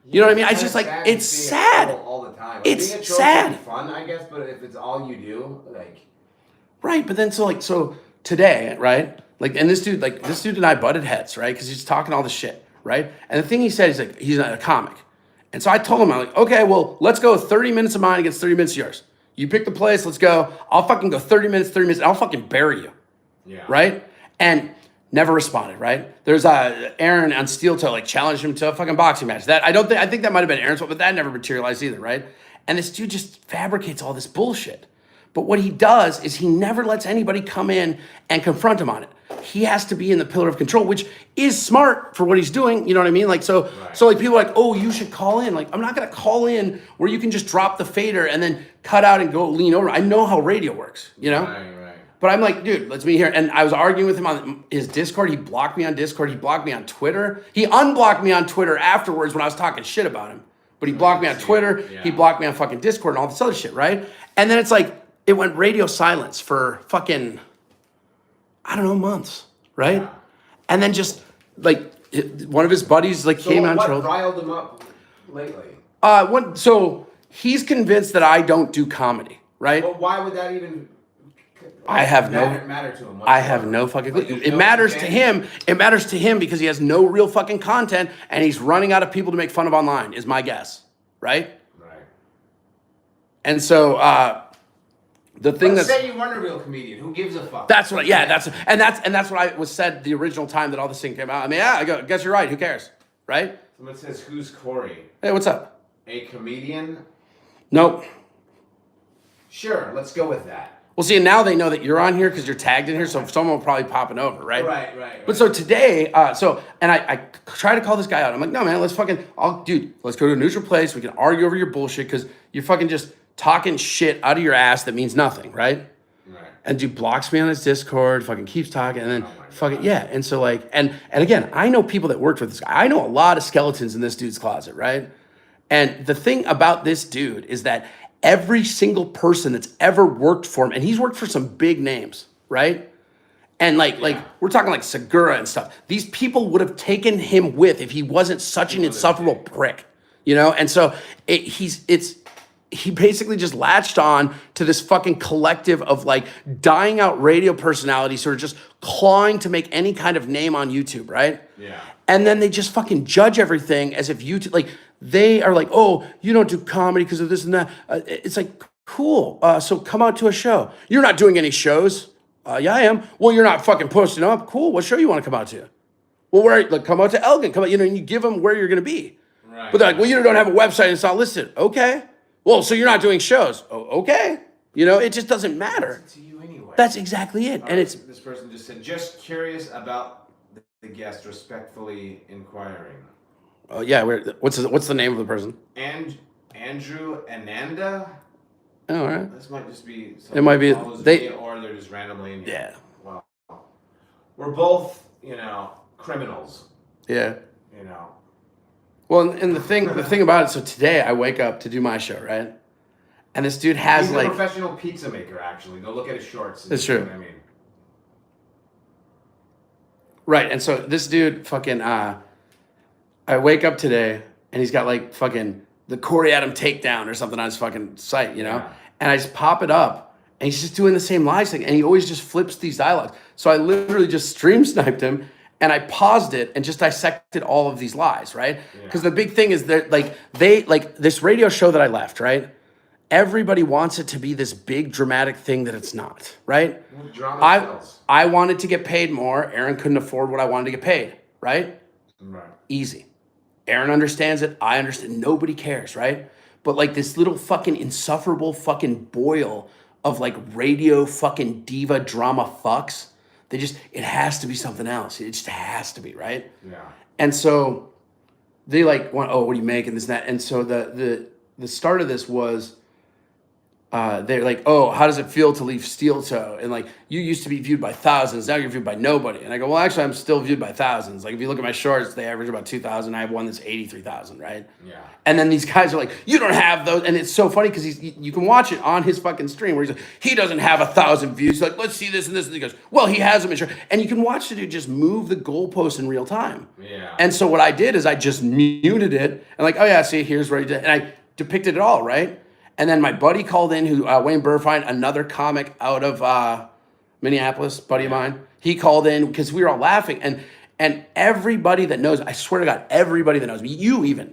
Speaker 1: You know what I mean? I just like, it's sad.
Speaker 2: All the time. Like,
Speaker 1: It's
Speaker 2: being a troll
Speaker 1: sad.
Speaker 2: can be fun, I guess, but if it's all you do, like.
Speaker 1: Right, but then so today, right? Like, and this dude and I butted heads, right? Because he's talking all this shit, right? And the thing he said is like, he's not a comic. And so I told him, I'm like, okay, well, let's go 30 minutes of mine against 30 minutes of yours. You pick the place, let's go. I'll fucking go 30 minutes, and I'll fucking bury you.
Speaker 2: Yeah.
Speaker 1: Right? And never responded, right? There's Aaron on Steel Toe like challenged him to a fucking boxing match. I think that might have been Aaron's fault, but that never materialized either, right? And this dude just fabricates all this bullshit. But what he does is he never lets anybody come in and confront him on it. He has to be in the pillar of control, which is smart for what he's doing. You know what I mean? Like, so like people are like, oh, you should call in. Like, I'm not going to call in where you can just drop the fader and then cut out and go lean over. I know how radio works, you know?
Speaker 2: Right.
Speaker 1: But I'm like, dude, let's be here. And I was arguing with him on his Discord. He blocked me on Discord. He blocked me on Twitter. He unblocked me on Twitter afterwards when I was talking shit about him. But he blocked me on Twitter.
Speaker 2: Yeah.
Speaker 1: He blocked me on fucking Discord and all this other shit, right? And then it's like, it went radio silence for fucking, I don't know, months, right?
Speaker 2: Yeah.
Speaker 1: And then just like one of his buddies like
Speaker 2: So
Speaker 1: came out and
Speaker 2: what
Speaker 1: trolled.
Speaker 2: riled him up lately?
Speaker 1: So he's convinced that I don't do comedy, right?
Speaker 2: Well, why would that even
Speaker 1: I have
Speaker 2: matter to him?
Speaker 1: I have no fucking clue.
Speaker 2: Like, there's
Speaker 1: It
Speaker 2: no
Speaker 1: matters to
Speaker 2: advantage?
Speaker 1: him. It matters to him because he has no real fucking content and he's running out of people to make fun of online, is my guess. Right?
Speaker 2: Right.
Speaker 1: And so the thing
Speaker 2: Let's
Speaker 1: that's
Speaker 2: say you weren't a real comedian. Who gives a fuck?
Speaker 1: that's what that's what I was said the original time that all this thing came out. I mean, yeah, I guess you're right. Who cares? Right?
Speaker 2: Someone says, who's Corey?
Speaker 1: Hey, what's up?
Speaker 2: A comedian?
Speaker 1: Nope.
Speaker 2: Sure, let's go with that.
Speaker 1: Well, see, and now they know that you're on here because you're tagged in here, so someone will probably popping over, right?
Speaker 2: Right.
Speaker 1: But so today, I try to call this guy out. I'm like, no, man, let's go to a neutral place. We can argue over your bullshit because you're fucking just talking shit out of your ass that means nothing, right?
Speaker 2: Right.
Speaker 1: And dude blocks me on his Discord, fucking keeps talking, and then
Speaker 2: Oh my
Speaker 1: fucking,
Speaker 2: God.
Speaker 1: yeah. And so like, and again, I know people that worked with this guy. I know a lot of skeletons in this dude's closet, right? And the thing about this dude is that every single person that's ever worked for him, and he's worked for some big names, right? And like we're talking like Segura and stuff. These people would have taken him with if he wasn't such an insufferable prick, you know? And so he basically just latched on to this fucking collective of like dying out radio personalities who are just clawing to make any kind of name on YouTube, right?
Speaker 2: Yeah.
Speaker 1: And then they just fucking judge everything as if YouTube, like they are like, oh, you don't do comedy because of this and that. It's like, Cool. So come out to a show. You're not doing any shows. Yeah, I am. Well, you're not fucking posting up. Cool. What show you want to come out to? Well, where? Like, come out to Elgin. Come out. And you give them where you're going to be.
Speaker 2: Right.
Speaker 1: But they're like, well, you don't have a website and it's not listed. Okay. Well, so you're not doing shows. Oh, okay. It just doesn't matter.
Speaker 2: To you anyway.
Speaker 1: That's exactly it. And it's
Speaker 2: this person just said, just curious about the guest, respectfully inquiring.
Speaker 1: oh yeah. What's the name of the person?
Speaker 2: And Andrew Ananda.
Speaker 1: Oh, all right.
Speaker 2: This might just be.
Speaker 1: It might be
Speaker 2: me, or they're just randomly in here.
Speaker 1: Yeah.
Speaker 2: Well, we're both, criminals.
Speaker 1: Yeah.
Speaker 2: You know.
Speaker 1: Well, and the thing about it. So today I wake up to do my show, right? And this dude has
Speaker 2: He's
Speaker 1: like
Speaker 2: a professional pizza maker. Actually, go look at his shorts.
Speaker 1: That's
Speaker 2: You
Speaker 1: true.
Speaker 2: know what I mean.
Speaker 1: right. And so this dude fucking I wake up today and he's got like fucking the Corey Adam takedown or something on his fucking site,
Speaker 2: Yeah.
Speaker 1: And I just pop it up and he's just doing the same live thing and he always just flips these dialogues. So I literally just stream sniped him and I paused it and just dissected all of these lies, right? Because the big thing is that they this radio show that I left, right? Everybody wants it to be this big dramatic thing that it's not, right?
Speaker 2: Well, drama sells.
Speaker 1: I wanted to get paid more. Aaron couldn't afford what I wanted to get paid, right?
Speaker 2: Right.
Speaker 1: Easy. Aaron understands it. I understand. Nobody cares, right? But like this little fucking insufferable fucking boil of like radio fucking diva drama fucks. It has to be something else. It just has to be, right?
Speaker 2: Yeah.
Speaker 1: And so they like want, oh, what do you make and this and that. And so the start of this was they're like, oh, how does it feel to leave Steel Toe? And like, you used to be viewed by thousands, now you're viewed by nobody. And I go, well, actually, I'm still viewed by thousands. Like, if you look at my shorts, they average about 2,000. I have one that's 83,000, right?
Speaker 2: Yeah.
Speaker 1: And then these guys are like, you don't have those. And it's so funny because you can watch it on his fucking stream where he's like, he doesn't have 1,000 views. He's like, let's see this and this. And he goes, well, he has them in short. And you can watch the dude just move the goalpost in real time.
Speaker 2: Yeah.
Speaker 1: And so what I did is I just muted it and like, oh yeah, see, here's what he did. And I depicted it all, right? And then my buddy called in, Wayne Burfine, another comic out of Minneapolis, buddy of mine. He called in because we were all laughing. And everybody that knows, I swear to God, everybody that knows me, you even,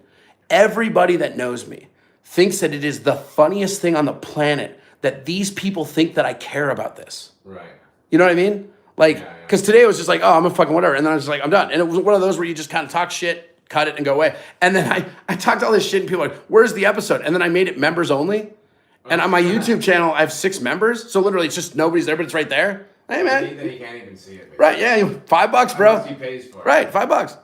Speaker 1: everybody that knows me thinks that it is the funniest thing on the planet that these people think that I care about this.
Speaker 2: Right.
Speaker 1: You know what I mean? Like,
Speaker 2: Yeah.
Speaker 1: because today it was just like, oh, I'm a fucking whatever. And then I was just like, I'm done. And it was one of those where you just kind of talk shit, cut it and go away. And then I talked all this shit and people are like, where's the episode? And then I made it members only. And on my YouTube channel, I have 6 members. So literally it's just nobody's there, but it's right there. Hey, man.
Speaker 2: Then he can't even see it.
Speaker 1: Right, yeah, $5, bro.
Speaker 2: Unless he pays for it.
Speaker 1: Right, $5.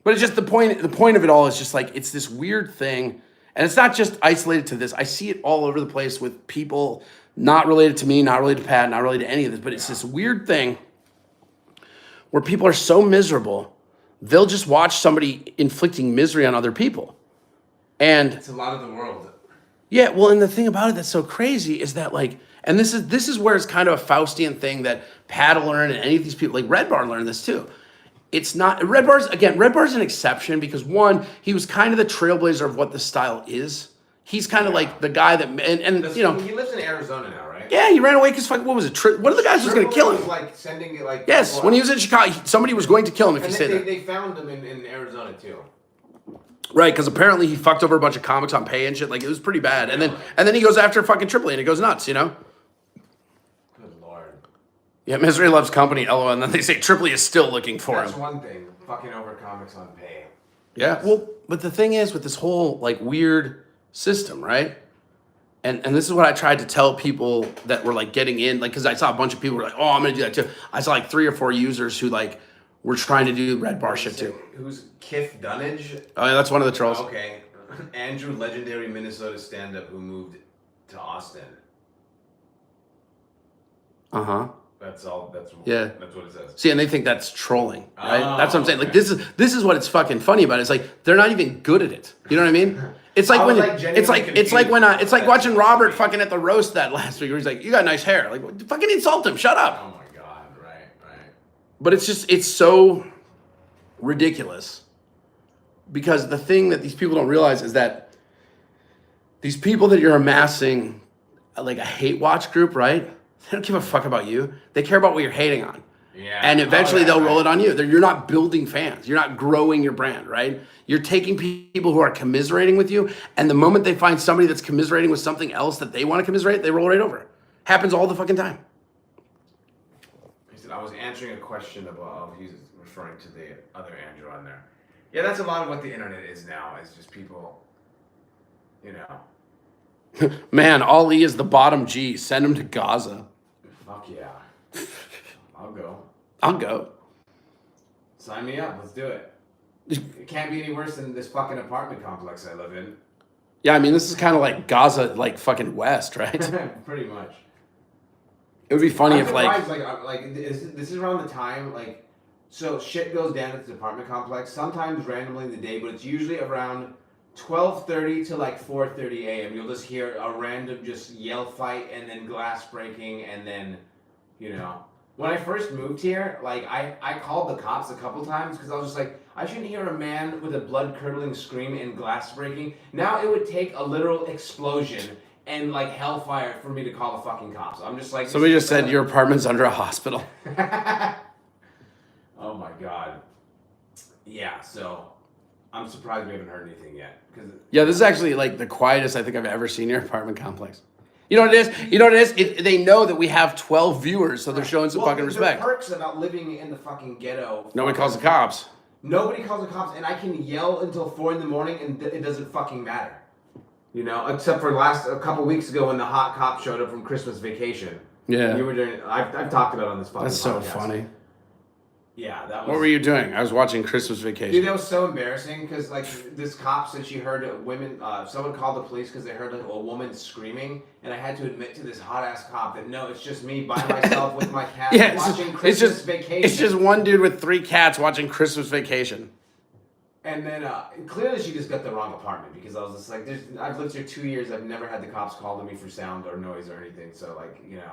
Speaker 1: But it's just the point of it all is just like, it's this weird thing. And it's not just isolated to this. I see it all over the place with people not related to me, not related to Pat, not related to any of this. But it's this weird thing where people are so miserable, they'll just watch somebody inflicting misery on other people. And
Speaker 2: It's a lot of the world.
Speaker 1: yeah, well, and the thing about it that's so crazy is that like, and this is where it's kind of a Faustian thing that Pat will learn and any of these people, like Red Bar learned this too. It's not, Red Bar's an exception because one, he was kind of the trailblazer of what the style is. He's kind of like the guy that, and
Speaker 2: He lives in Arizona now, right?
Speaker 1: yeah, he ran away because what was it? One of the guys was going to kill him.
Speaker 2: Was like sending it like.
Speaker 1: Yes, when he was in Chicago, somebody was going to kill him if he
Speaker 2: And
Speaker 1: said that.
Speaker 2: they found him in Arizona too.
Speaker 1: Right, because apparently he fucked over a bunch of comics on pay and shit. Like, it was pretty bad. And then he goes after fucking Tripoli and it goes nuts, you know?
Speaker 2: Good lord.
Speaker 1: Yeah, misery loves company, LOL. And then they say Tripoli is still looking for
Speaker 2: That's
Speaker 1: him.
Speaker 2: one thing. Fucking over comics on pay.
Speaker 1: Yeah, well, but the thing is with this whole, like, weird system, right? And this is what I tried to tell people that were, like, getting in. Like, because I saw a bunch of people who were like, oh, I'm going to do that too. I saw, like, 3 or 4 users who, like, were trying to do Red Bar shit too.
Speaker 2: Who's Kif Dunnage?
Speaker 1: Oh, yeah, that's one of the trolls.
Speaker 2: Okay. Andrew, legendary Minnesota stand-up who moved to Austin.
Speaker 1: Uh-huh.
Speaker 2: That's all. That's what it says.
Speaker 1: See, and they think that's trolling, right?
Speaker 2: Oh,
Speaker 1: That's what I'm saying. Like,
Speaker 2: okay.
Speaker 1: this is what it's fucking funny about. It's like they're not even good at it. You know what I mean? It's like
Speaker 2: I was,
Speaker 1: when
Speaker 2: like,
Speaker 1: it's like when it's like
Speaker 2: confused.
Speaker 1: watching Robert fucking at the roast that last week where he's like, "You got nice hair." Like, fucking insult him. Shut up.
Speaker 2: Oh my god! Right.
Speaker 1: But it's so ridiculous because the thing that these people don't realize is that these people that you're amassing like a hate watch group, right? They don't give a fuck about you. They care about what you're hating on.
Speaker 2: Yeah.
Speaker 1: And eventually they'll roll
Speaker 2: right.
Speaker 1: it on you. You're not building fans. You're not growing your brand, right? You're taking people who are commiserating with you, and the moment they find somebody that's commiserating with something else that they want to commiserate, they roll right over. Happens all the fucking time.
Speaker 2: He said, I was answering a question about, he's referring to the other Andrew on there. Yeah, that's a lot of what the internet is now. It's just people, you know.
Speaker 1: Man, Ali is the bottom G. Send him to Gaza.
Speaker 2: Fuck yeah. I'll go.
Speaker 1: I'll go.
Speaker 2: Sign me up. Let's do it. It can't be any worse than this fucking apartment complex I live in.
Speaker 1: Yeah, I mean, this is kind of like Gaza, like fucking West, right?
Speaker 2: Pretty much.
Speaker 1: It would be funny
Speaker 2: I'm
Speaker 1: if
Speaker 2: surprised, this is around the time, like, so shit goes down at the apartment complex, sometimes randomly in the day, but it's usually around 12:30 to like 4:30 a.m. You'll just hear a random just yell fight and then glass breaking and then, you know. When I first moved here, like, I called the cops a couple times because I was just like, I shouldn't hear a man with a blood-curdling scream and glass breaking. Now it would take a literal explosion and like hellfire for me to call the fucking cops. I'm just like...
Speaker 1: Somebody just said your apartment's under a hospital.
Speaker 2: Oh my god. Yeah, so I'm surprised we haven't heard anything yet.
Speaker 1: Yeah, this is actually like the quietest I think I've ever seen your apartment complex. You know what it is? You know what it is? They know that we have 12 viewers, so they're showing some fucking respect.
Speaker 2: The perks about living in the fucking ghetto.
Speaker 1: Nobody calls the cops.
Speaker 2: Nobody calls the cops, and I can yell until 4 in the morning, and it doesn't fucking matter. You know, except for a couple weeks ago when the hot cop showed up from Christmas vacation.
Speaker 1: Yeah.
Speaker 2: You were doing. I've talked about it on this fucking
Speaker 1: That's so
Speaker 2: podcast.
Speaker 1: funny.
Speaker 2: Yeah, that was.
Speaker 1: What were you doing? I was watching Christmas Vacation.
Speaker 2: Dude, that was so embarrassing because like this cop said she heard women. Someone called the police because they heard like a woman screaming, and I had to admit to this hot ass cop that no, it's just me by myself with my cat watching Christmas Vacation.
Speaker 1: It's just one dude with 3 cats watching Christmas Vacation.
Speaker 2: And then clearly she just got the wrong apartment because I was just like, I've lived here 2 years. I've never had the cops call to me for sound or noise or anything. So like, you know.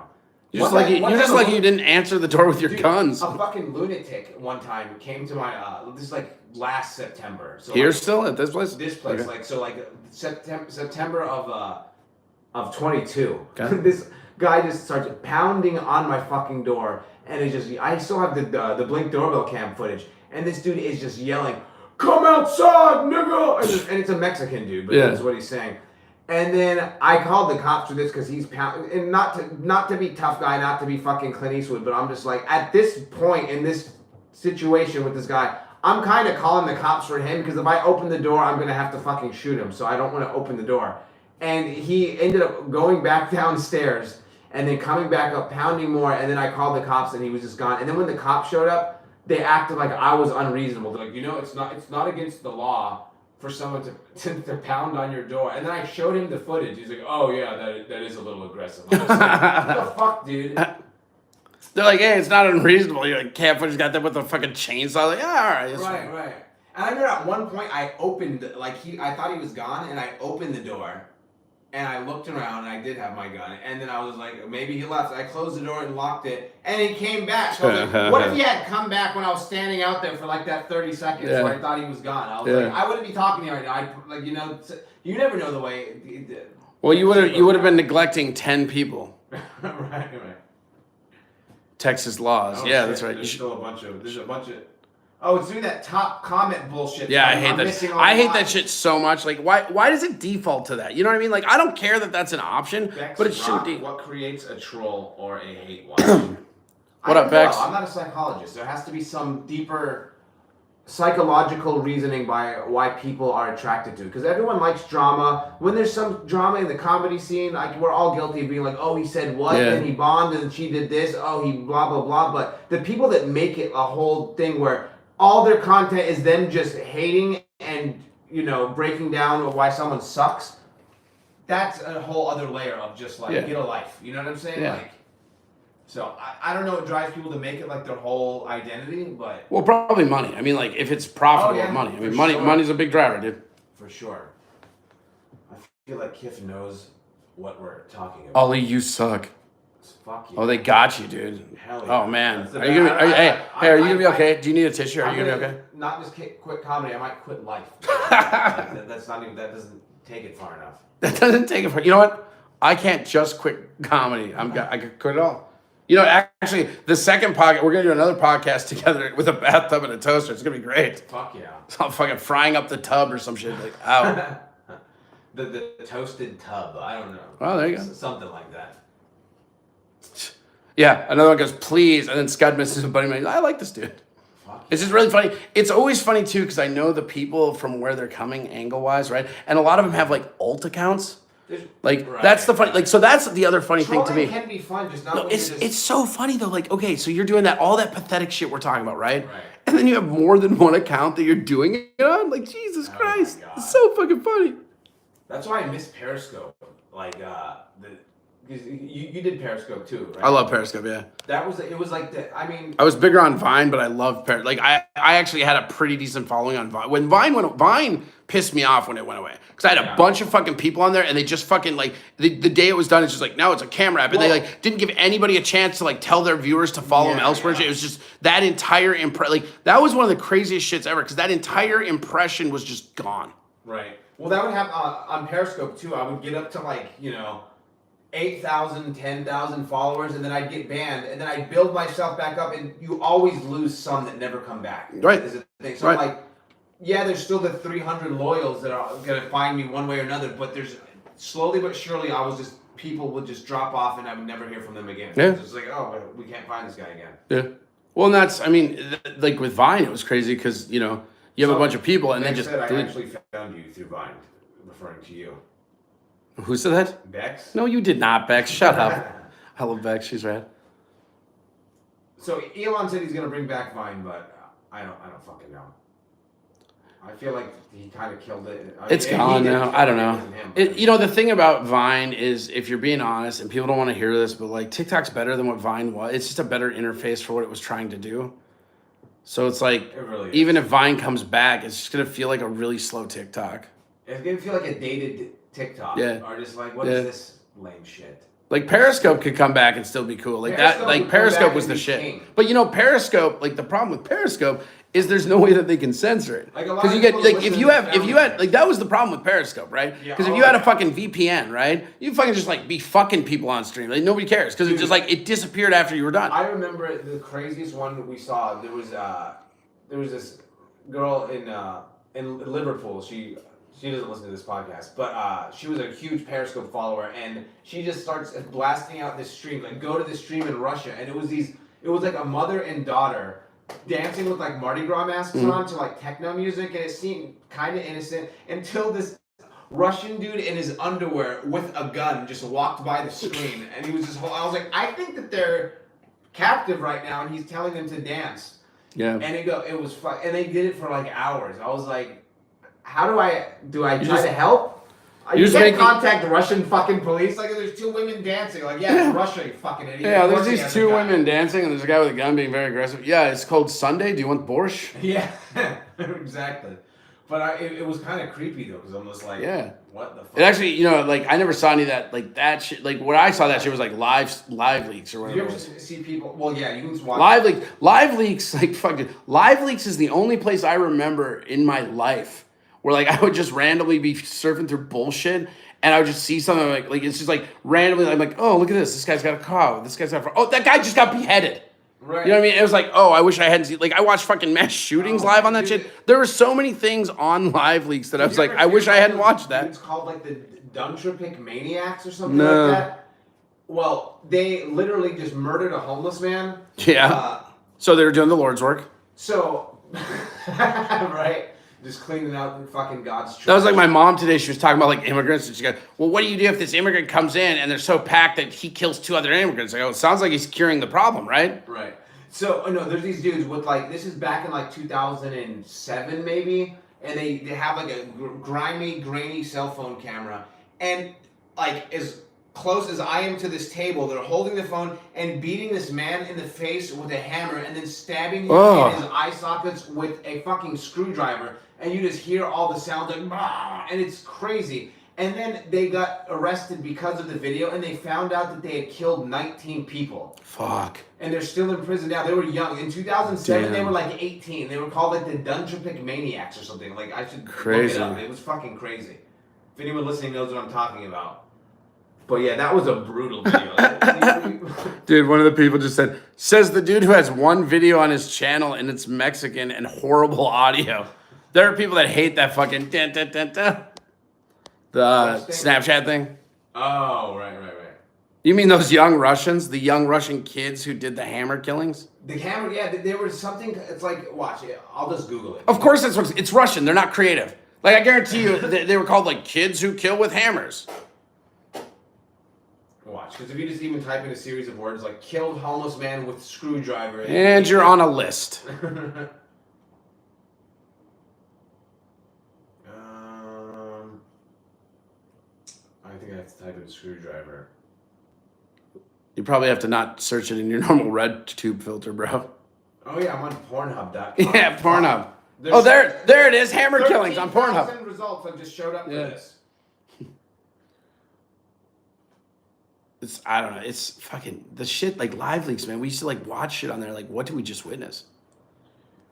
Speaker 1: You're just like you didn't answer the door with your guns.
Speaker 2: A fucking lunatic one time came to my this is like last September. So
Speaker 1: Here
Speaker 2: like,
Speaker 1: still at this place?
Speaker 2: This place,
Speaker 1: Okay.
Speaker 2: like so like September of 22.
Speaker 1: Okay.
Speaker 2: This guy just starts pounding on my fucking door, and it's just I still have the Blink doorbell cam footage, and this dude is just yelling, "Come outside, nigga!" And it's a Mexican dude, but that's what he's saying. And then I called the cops for this because he's and not to be tough guy, not to be fucking Clint Eastwood, but I'm just like at this point in this situation with this guy, I'm kind of calling the cops for him because if I open the door, I'm gonna have to fucking shoot him. So I don't want to open the door. And he ended up going back downstairs and then coming back up, pounding more. And then I called the cops and he was just gone. And then when the cops showed up, they acted like I was unreasonable. They're like, you know, it's not against the law for someone to pound on your door. And then I showed him the footage. He's like, oh yeah, that is a little aggressive. I'm just like, what the fuck, dude?
Speaker 1: They're like, hey, it's not unreasonable. You're like, cat footage got them with a fucking chainsaw. Like, yeah, all right. It's fine.
Speaker 2: Right. And I remember at one point I opened, I thought he was gone, and I opened the door, and I looked around, and I did have my gun, and then I was like, maybe he left. I closed the door and locked it, and he came back. So I was like, what if he had come back when I was standing out there for like that 30 seconds where I thought he was gone? I was like, I wouldn't be talking to you right now. You never know the way.
Speaker 1: Well, you would have been neglecting 10 people.
Speaker 2: right.
Speaker 1: Texas laws.
Speaker 2: Oh,
Speaker 1: yeah,
Speaker 2: shit.
Speaker 1: that's right.
Speaker 2: There's a bunch of. Oh, it's doing that top comment bullshit.
Speaker 1: Yeah, I hate that. I hate that shit so much. Like, why does it default to that? You know what I mean? Like, I don't care that that's an option,
Speaker 2: Bex
Speaker 1: but it shouldn't be.
Speaker 2: What creates a troll or a hate watch?
Speaker 1: What up, Bex?
Speaker 2: I'm not a psychologist. There has to be some deeper psychological reasoning by why people are attracted to it. Because everyone likes drama. When there's some drama in the comedy scene, like we're all guilty of being like, oh, he said what, and he bombed, and she did this, oh, he blah, blah, blah. But the people that make it a whole thing where all their content is them just hating and, you know, breaking down why someone sucks, that's a whole other layer of just like, get a life. You know what I'm saying?
Speaker 1: Yeah.
Speaker 2: Like, so I don't know what drives people to make it like their whole identity, but...
Speaker 1: Well, probably money. I mean, like, if it's profitable, money. I mean, money's a big driver, dude.
Speaker 2: For sure. I feel like Kif knows what we're talking about.
Speaker 1: Ali, you suck.
Speaker 2: Fuck you.
Speaker 1: Oh, they got you, dude.
Speaker 2: Hell yeah.
Speaker 1: Oh, man.
Speaker 2: That's
Speaker 1: Are you gonna be okay? Do you need a tissue? Are you gonna be okay?
Speaker 2: Not just quit comedy, I might quit life. That doesn't take it far enough.
Speaker 1: That doesn't take it far. You know what? I can't just quit comedy. I could quit it all. You know, actually, the second podcast, we're going to do another podcast together with a bathtub and a toaster. It's going to be great.
Speaker 2: Fuck yeah.
Speaker 1: So I'm fucking frying up the tub or some shit. Like, ow.
Speaker 2: the toasted tub. I don't know.
Speaker 1: Oh, there you go.
Speaker 2: Something like that.
Speaker 1: Yeah, another one goes, please. And then Scud misses a buddy. I like this dude.
Speaker 2: Fuck
Speaker 1: It's just really funny. It's always funny, too, because I know the people from where they're coming angle-wise, right? And a lot of them have, like, alt accounts. Like, that's the funny, like, so that's the other funny thing to me.
Speaker 2: Trolling can be fun, just not
Speaker 1: No,
Speaker 2: when
Speaker 1: it's so funny, though. Like, okay, so you're doing that, all that pathetic shit we're talking about, right?
Speaker 2: Right.
Speaker 1: And then you have more than one account that you're doing it on? Like, Jesus Christ.
Speaker 2: God.
Speaker 1: It's so fucking funny.
Speaker 2: That's why I miss Periscope. Like, because you did Periscope too, right?
Speaker 1: I love Periscope, yeah.
Speaker 2: It was like I mean.
Speaker 1: I was bigger on Vine, but I love Periscope. Like, I actually had a pretty decent following on Vine. When Vine pissed me off when it went away. Because I had a bunch of fucking people on there, and they just fucking, like, the day it was done, it's just like, no, it's a camera app. And they, like, didn't give anybody a chance to, like, tell their viewers to follow them elsewhere. It was just that entire like, that was one of the craziest shits ever, because that entire impression was just gone.
Speaker 2: Right. Well, that would happen on Periscope too. I would get up to, like, 8,000, 10,000 followers, and then I'd get banned, and then I'd build myself back up, and you always lose some that never come back.
Speaker 1: Right.
Speaker 2: Is the thing. So, like, yeah, there's still the 300 loyals that are going to find me one way or another, but there's slowly but surely, people would just drop off, and I would never hear from them again.
Speaker 1: Yeah.
Speaker 2: It's just like, oh, we can't find this guy again.
Speaker 1: Yeah. Well, and that's, I mean, like with Vine, it was crazy because, you have a bunch of people and then just.
Speaker 2: I actually found you through Vine, referring to you.
Speaker 1: Who said that?
Speaker 2: Bex?
Speaker 1: No, you did not, Bex. Shut up. I love Bex. She's rad.
Speaker 2: So Elon said he's gonna bring back Vine, but I don't fucking know. I feel like he kind of killed it.
Speaker 1: It's gone now. I don't know. The thing about Vine is, if you're being honest, and people don't want to hear this, but like TikTok's better than what Vine was. It's just a better interface for what it was trying to do. So it's like, even if Vine comes back, it's just gonna feel like a really slow TikTok.
Speaker 2: It's gonna feel like a dated TikTok.
Speaker 1: Yeah.
Speaker 2: Or just like, what is this lame shit?
Speaker 1: Like Periscope could come back and still be cool. Like that, like Periscope was the shit.
Speaker 2: King.
Speaker 1: But Periscope, like the problem with Periscope is there's no way that they can censor it. Because you get, like, if you had, like, that was the problem with Periscope, right? Because if you had a fucking VPN, right, you fucking just like be fucking people on stream. Like nobody cares because it's just like it disappeared after you were done.
Speaker 2: I remember the craziest one that we saw. There was this girl in Liverpool. She doesn't listen to this podcast, but she was a huge Periscope follower, and she just starts blasting out this stream, like, go to this stream in Russia, and it was like a mother and daughter dancing with like Mardi Gras masks on to like techno music, and it seemed kind of innocent until this Russian dude in his underwear with a gun just walked by the screen, and he was just, I was like, I think that they're captive right now, and he's telling them to dance.
Speaker 1: Yeah.
Speaker 2: And it was fun, and they did it for like hours. I was like, how do I try to help? You can't contact the Russian fucking police. Like, there's two women dancing. Like, yeah, it's Russia, you fucking idiot.
Speaker 1: Yeah, there's these two women dancing, and there's a guy with a gun being very aggressive. Yeah, it's called Sunday. Do you want borscht?
Speaker 2: Yeah, exactly. But it was kind of creepy, though, because I'm just like, what the fuck?
Speaker 1: It actually, like, I never saw any of that, like, that shit. Like, when I saw that shit was, like, live leaks or whatever.
Speaker 2: You ever see people, well, yeah, you can just watch.
Speaker 1: Live leaks, like, fucking, live leaks is the only place I remember in my life where, like, I would just randomly be surfing through bullshit, and I would just see something, like it's just, like, randomly, I'm like, oh, look at this guy's got a car, this guy's got that guy just got beheaded.
Speaker 2: Right.
Speaker 1: You know what I mean? It was like, oh, I wish I hadn't seen, like, I watched fucking mass shootings live on that shit. There were so many things on live leaks that I was like, I wish I hadn't watched that.
Speaker 2: It's called, like, the Duntrapic Maniacs or something like that. Well, they literally just murdered a homeless man.
Speaker 1: Yeah. So they were doing the Lord's work.
Speaker 2: So, right. Just cleaning out fucking God's church.
Speaker 1: That was like my mom today. She was talking about, like, immigrants, and she goes, well, what do you do if this immigrant comes in and they're so packed that he kills two other immigrants? I go, it sounds like he's curing the problem, right?
Speaker 2: Right. So, no, there's these dudes with, like, this is back in, like, 2007 maybe, and they have, like, a grimy, grainy cell phone camera, and, like, as close as I am to this table, they're holding the phone and beating this man in the face with a hammer and then stabbing him in his eye sockets with a fucking screwdriver. And you just hear all the sounds like, bah! And it's crazy. And then they got arrested because of the video, and they found out that they had killed 19 people.
Speaker 1: Fuck.
Speaker 2: And they're still in prison now. They were young. In 2007, they were like 18. They were called like the Duntrapic Maniacs or something. Like, I should look it up. It was fucking crazy. If anyone listening knows what I'm talking about. But yeah, that was a brutal video.
Speaker 1: Dude, one of the people just says the dude who has one video on his channel and it's Mexican and horrible audio. There are people that hate that fucking the Snapchat thing.
Speaker 2: Oh, right.
Speaker 1: You mean those young Russians, the young Russian kids who did the hammer killings?
Speaker 2: The camera, yeah, there was something. It's like, watch it. I'll just Google it.
Speaker 1: Of course, it's Russian. They're not creative. Like I guarantee you, they were called like kids who kill with hammers.
Speaker 2: Watch, because if you just even type in a series of words like "killed homeless man with screwdriver,"
Speaker 1: And you're on a list.
Speaker 2: I think I have to type in screwdriver.
Speaker 1: You probably have to not search it in your normal red tube filter, bro.
Speaker 2: Oh yeah, I'm on Pornhub.com.
Speaker 1: Yeah, Pornhub. Oh, there it is. Hammer killings on Pornhub.
Speaker 2: 13,000 results have just showed up for this.
Speaker 1: I don't know. It's fucking the shit like live leaks, man. We used to like watch shit on there. Like, what did we just witness?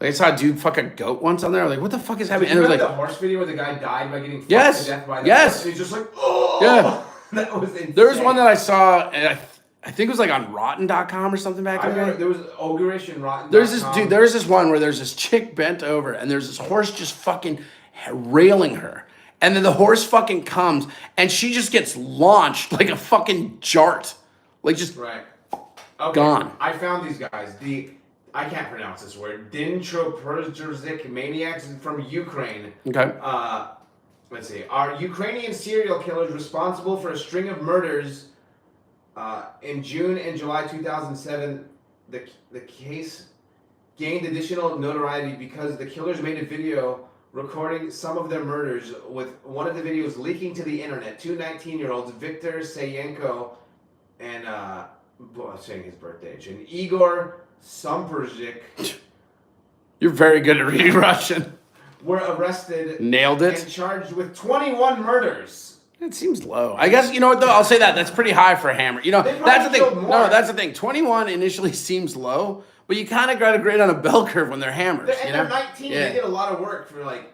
Speaker 1: Like, I saw a dude fuck a goat once on there. Like, what the fuck is happening?
Speaker 2: Did you
Speaker 1: And it was
Speaker 2: remember
Speaker 1: like
Speaker 2: the horse video where the guy died by getting fucked
Speaker 1: Yes,
Speaker 2: to death by the
Speaker 1: yes.
Speaker 2: horse? And he's just like, oh,
Speaker 1: Yeah.
Speaker 2: That was insane.
Speaker 1: There was one that I saw, and I think it was like on Rotten.com or something back
Speaker 2: I
Speaker 1: in the
Speaker 2: remember
Speaker 1: day.
Speaker 2: there was Ogreish and Rotten.
Speaker 1: There's this dude. There's this one where there's this chick bent over, and there's this horse just fucking railing her, and then the horse fucking comes, and she just gets launched like a fucking jart, like just
Speaker 2: Right. Okay.
Speaker 1: gone.
Speaker 2: I found these guys. I can't pronounce this word. Dnipropetrovsk maniacs from Ukraine.
Speaker 1: Okay.
Speaker 2: Let's see. Are Ukrainian serial killers responsible for a string of murders in June and July 2007? The case gained additional notoriety because the killers made a video recording some of their murders, with one of the videos leaking to the internet. Two 19-year-olds, Viktor Sayenko and saying his birthday, and Igor Sumperzik,
Speaker 1: You're very good at reading Russian.
Speaker 2: were arrested.
Speaker 1: Nailed it.
Speaker 2: And charged with 21 murders.
Speaker 1: It seems low. I guess, you know what, though? I'll say that. That's pretty high for a hammer. You know,
Speaker 2: They
Speaker 1: that's the
Speaker 2: probably
Speaker 1: thing.
Speaker 2: killed
Speaker 1: No,
Speaker 2: more.
Speaker 1: that's the thing. 21 initially seems low, but you kind of got to grade on a bell curve when they're hammers.
Speaker 2: And
Speaker 1: You know?
Speaker 2: they're 19.
Speaker 1: Yeah.
Speaker 2: They did a lot of work for, like,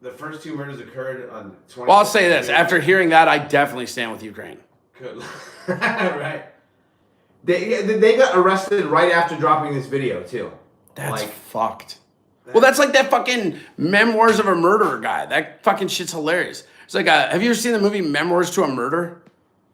Speaker 2: the first two murders occurred on 20.
Speaker 1: Well, I'll say this. After hearing that, I definitely stand with Ukraine.
Speaker 2: Good. Right. They got arrested right after dropping this video, too.
Speaker 1: That's
Speaker 2: Like,
Speaker 1: fucked. Well, that's like that fucking Memoirs of a Murderer guy. That fucking shit's hilarious. It's like, have you ever seen the movie Memoirs to a Murder?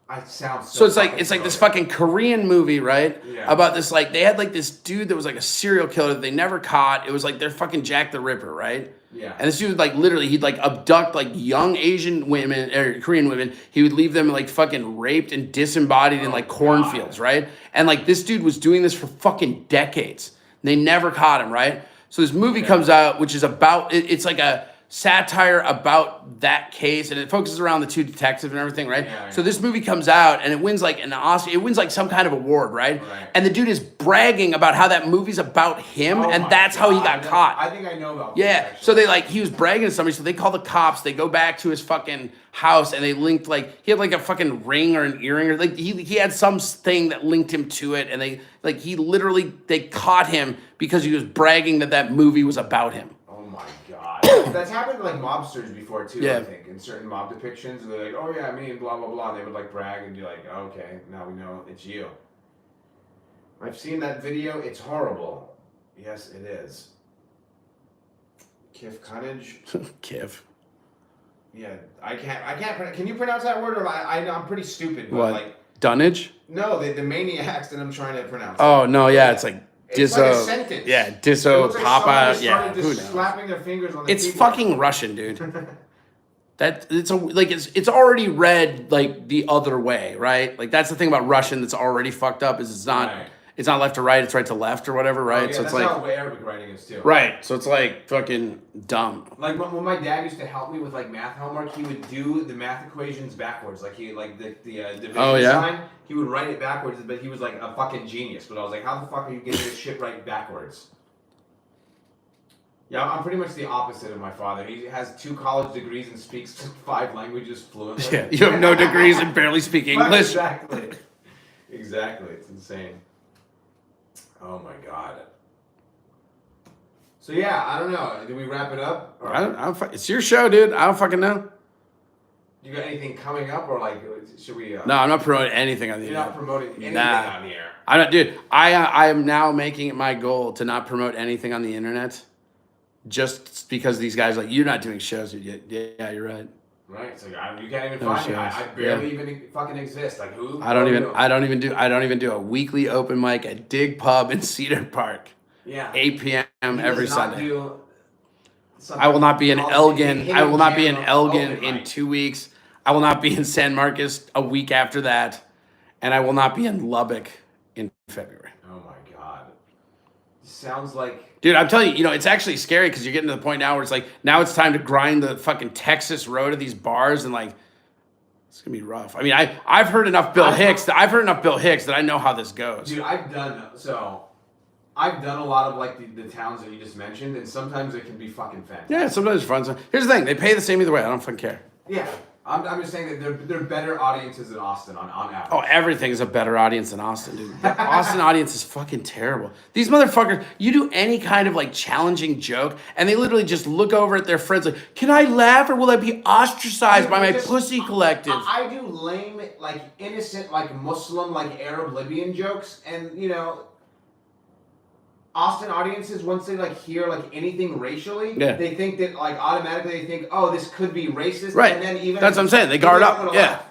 Speaker 2: I sound
Speaker 1: So it's like
Speaker 2: fucking
Speaker 1: this
Speaker 2: familiar.
Speaker 1: fucking Korean movie, right?
Speaker 2: Yeah.
Speaker 1: About this, like, they had like this dude that was like a serial killer that they never caught. It was like they're fucking Jack the Ripper, right?
Speaker 2: Yeah.
Speaker 1: And this dude, like, literally, he'd like abduct like young Asian women or Korean women. He would leave them like fucking raped and disembodied in like cornfields, right? And like this dude was doing this for fucking decades. They never caught him, right? So this movie comes out, which is about it's like a satire about that case, and it focuses around the two detectives and everything, right?
Speaker 2: Yeah.
Speaker 1: So this movie comes out and it wins like an Oscar. It wins like some kind of award, right?
Speaker 2: Right.
Speaker 1: And the dude is bragging about how that movie's about him,
Speaker 2: Oh
Speaker 1: and
Speaker 2: my
Speaker 1: that's how he got
Speaker 2: God.
Speaker 1: caught.
Speaker 2: I think I know about this,
Speaker 1: Yeah,
Speaker 2: actually.
Speaker 1: so they like he was bragging to somebody, so they call the cops. They go back to his fucking house and they linked like he had like a fucking ring or an earring or like he had some thing that linked him to it, and they caught him because he was bragging that movie was about him.
Speaker 2: Oh my god. That's happened to like mobsters before too,
Speaker 1: Yeah.
Speaker 2: I think. In certain mob depictions, they're like, oh yeah, me and blah blah blah. And they would like brag and be like, okay, now we know it's you. I've seen that video, it's horrible. Yes, it is. Kif Cunnage.
Speaker 1: Kiv.
Speaker 2: Yeah, I can't. Can you pronounce that word? Or I'm pretty stupid. But
Speaker 1: What?
Speaker 2: like,
Speaker 1: Dunnage?
Speaker 2: no, the maniacs that I'm trying to pronounce.
Speaker 1: Oh no, yeah, it's like
Speaker 2: It's
Speaker 1: Disso.
Speaker 2: like a sentence.
Speaker 1: Yeah,
Speaker 2: It
Speaker 1: Disso,
Speaker 2: looks like someone
Speaker 1: Papa.
Speaker 2: just
Speaker 1: Yeah,
Speaker 2: started
Speaker 1: who
Speaker 2: just
Speaker 1: knows?
Speaker 2: slapping their fingers on the
Speaker 1: It's
Speaker 2: keyboard.
Speaker 1: fucking Russian, dude. It's already read like the other way, right? Like that's the thing about Russian that's already fucked up is
Speaker 2: Right.
Speaker 1: it's not left to right, it's right to left or whatever, right?
Speaker 2: Oh, yeah,
Speaker 1: so it's
Speaker 2: that's
Speaker 1: like
Speaker 2: how Arabic writing is too.
Speaker 1: right, so it's like fucking dumb.
Speaker 2: Like when my dad used to help me with like math homework, he would do the math equations backwards. Like the division
Speaker 1: Oh, yeah?
Speaker 2: sign, he would write it backwards. But he was like a fucking genius. But I was like, how the fuck are you getting this shit right backwards? Yeah, I'm pretty much the opposite of my father. He has 2 college degrees and speaks 5 languages fluently.
Speaker 1: Yeah, you have no degrees and barely speak English.
Speaker 2: Exactly. Exactly. It's insane. Oh my god. So yeah, I don't know. Did we wrap it up? Or-
Speaker 1: It's your show, dude. I don't fucking know.
Speaker 2: You got anything coming up, or like, should we?
Speaker 1: No, I'm not promoting anything on the
Speaker 2: You're
Speaker 1: internet.
Speaker 2: not promoting anything
Speaker 1: Nah.
Speaker 2: on here.
Speaker 1: I'm not, dude. I am now making it my goal to not promote anything on the internet, just because these guys are like, you're not doing shows yet. Yeah, you're right.
Speaker 2: Right, so you can't even
Speaker 1: No
Speaker 2: find me.
Speaker 1: shows.
Speaker 2: I barely even fucking exist. Like who?
Speaker 1: I don't even do a weekly open mic at Dig Pub in Cedar Park,
Speaker 2: Yeah.
Speaker 1: 8 p.m.
Speaker 2: He
Speaker 1: every
Speaker 2: does not
Speaker 1: Sunday.
Speaker 2: do
Speaker 1: I will not be in Elgin.
Speaker 2: Hidden
Speaker 1: I will not be in
Speaker 2: Gem
Speaker 1: Elgin
Speaker 2: open
Speaker 1: in
Speaker 2: mic.
Speaker 1: 2 weeks. I will not be in San Marcos a week after that, and I will not be in Lubbock in February.
Speaker 2: Oh my god. Sounds like.
Speaker 1: Dude, I'm telling you, it's actually scary because you're getting to the point now where it's like, now it's time to grind the fucking Texas road of these bars, and like, it's gonna be rough. I mean, I've heard enough Bill Hicks that I know how this goes.
Speaker 2: Dude, I've done a lot of like the towns that you just mentioned, and sometimes it can be fucking fantastic.
Speaker 1: Yeah, sometimes it's fun. So here's the thing: they pay the same either way. I don't fucking care.
Speaker 2: Yeah. I'm just saying that they're better audiences than Austin on average.
Speaker 1: Oh, everything's a better audience than Austin, dude. The Austin audience is fucking terrible. These motherfuckers, you do any kind of like challenging joke, and they literally just look over at their friends like, can I laugh or will I be ostracized by my pussy collective?
Speaker 2: I do lame, like innocent, like Muslim, like Arab Libyan jokes, and Austin audiences, once they like hear like anything racially, they think that like automatically they think, oh, this could be racist.
Speaker 1: Right.
Speaker 2: And then even
Speaker 1: that's what I'm saying. They guard up. Yeah.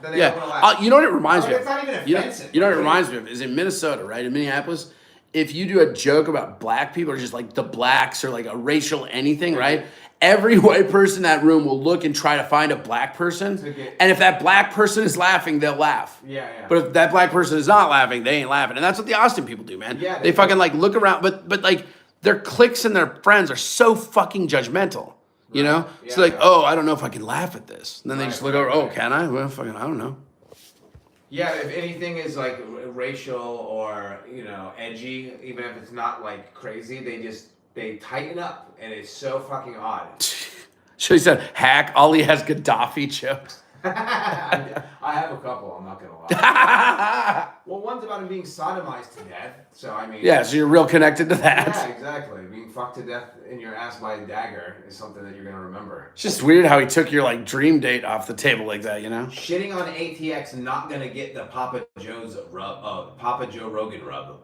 Speaker 1: You know what it reminds me of?
Speaker 2: It's not even offensive.
Speaker 1: You know what it reminds me of? Is in Minnesota, right? In Minneapolis, if you do a joke about black people or just like the blacks or like a racial anything, right? Every white person in that room will look and try to find a black person. And if that black person is laughing, they'll laugh.
Speaker 2: Yeah.
Speaker 1: But if that black person is not laughing, they ain't laughing. And that's what the Austin people do, man.
Speaker 2: Yeah,
Speaker 1: they fucking like look around, but like their cliques and their friends are so fucking judgmental. You know?
Speaker 2: Yeah,
Speaker 1: so like, oh, I don't know if I can laugh at this. And then they just look over, oh, can I? Well, fucking, I don't know.
Speaker 2: Yeah, if anything is like racial or, edgy, even if it's not like crazy, they tighten up, and it's so fucking odd.
Speaker 1: So he said, hack, Ollie has Gaddafi jokes.
Speaker 2: I have a couple, I'm not gonna lie. Well, one's about him being sodomized to death, so I mean...
Speaker 1: Yeah, so you're real connected to that.
Speaker 2: Yeah, exactly. Being fucked to death in your ass by a dagger is something that you're gonna remember.
Speaker 1: It's just weird how he took your like dream date off the table like that, you know?
Speaker 2: Shitting on ATX not gonna get the Papa Joe Rogan rub.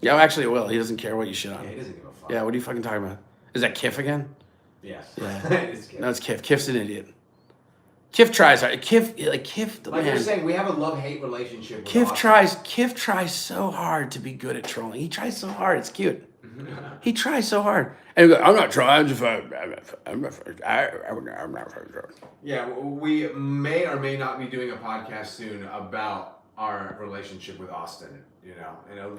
Speaker 1: Yeah, actually it will. He doesn't care what you shit on.
Speaker 2: Yeah, he doesn't give a fuck.
Speaker 1: Yeah, what are you fucking talking about? Is that Kiff again?
Speaker 2: Yes.
Speaker 1: Yeah.
Speaker 2: It is Kiff.
Speaker 1: No, it's Kiff. Kiff's an idiot. Kiff tries hard. Kiff,
Speaker 2: like
Speaker 1: man.
Speaker 2: you're saying, we have a love-hate relationship with
Speaker 1: Kiff
Speaker 2: Austin.
Speaker 1: tries so hard to be good at trolling. He tries so hard. It's cute. He tries so hard. And he goes, I'm not trying. I'm not.
Speaker 2: Yeah, we may or may not be doing a podcast soon about our relationship with Austin.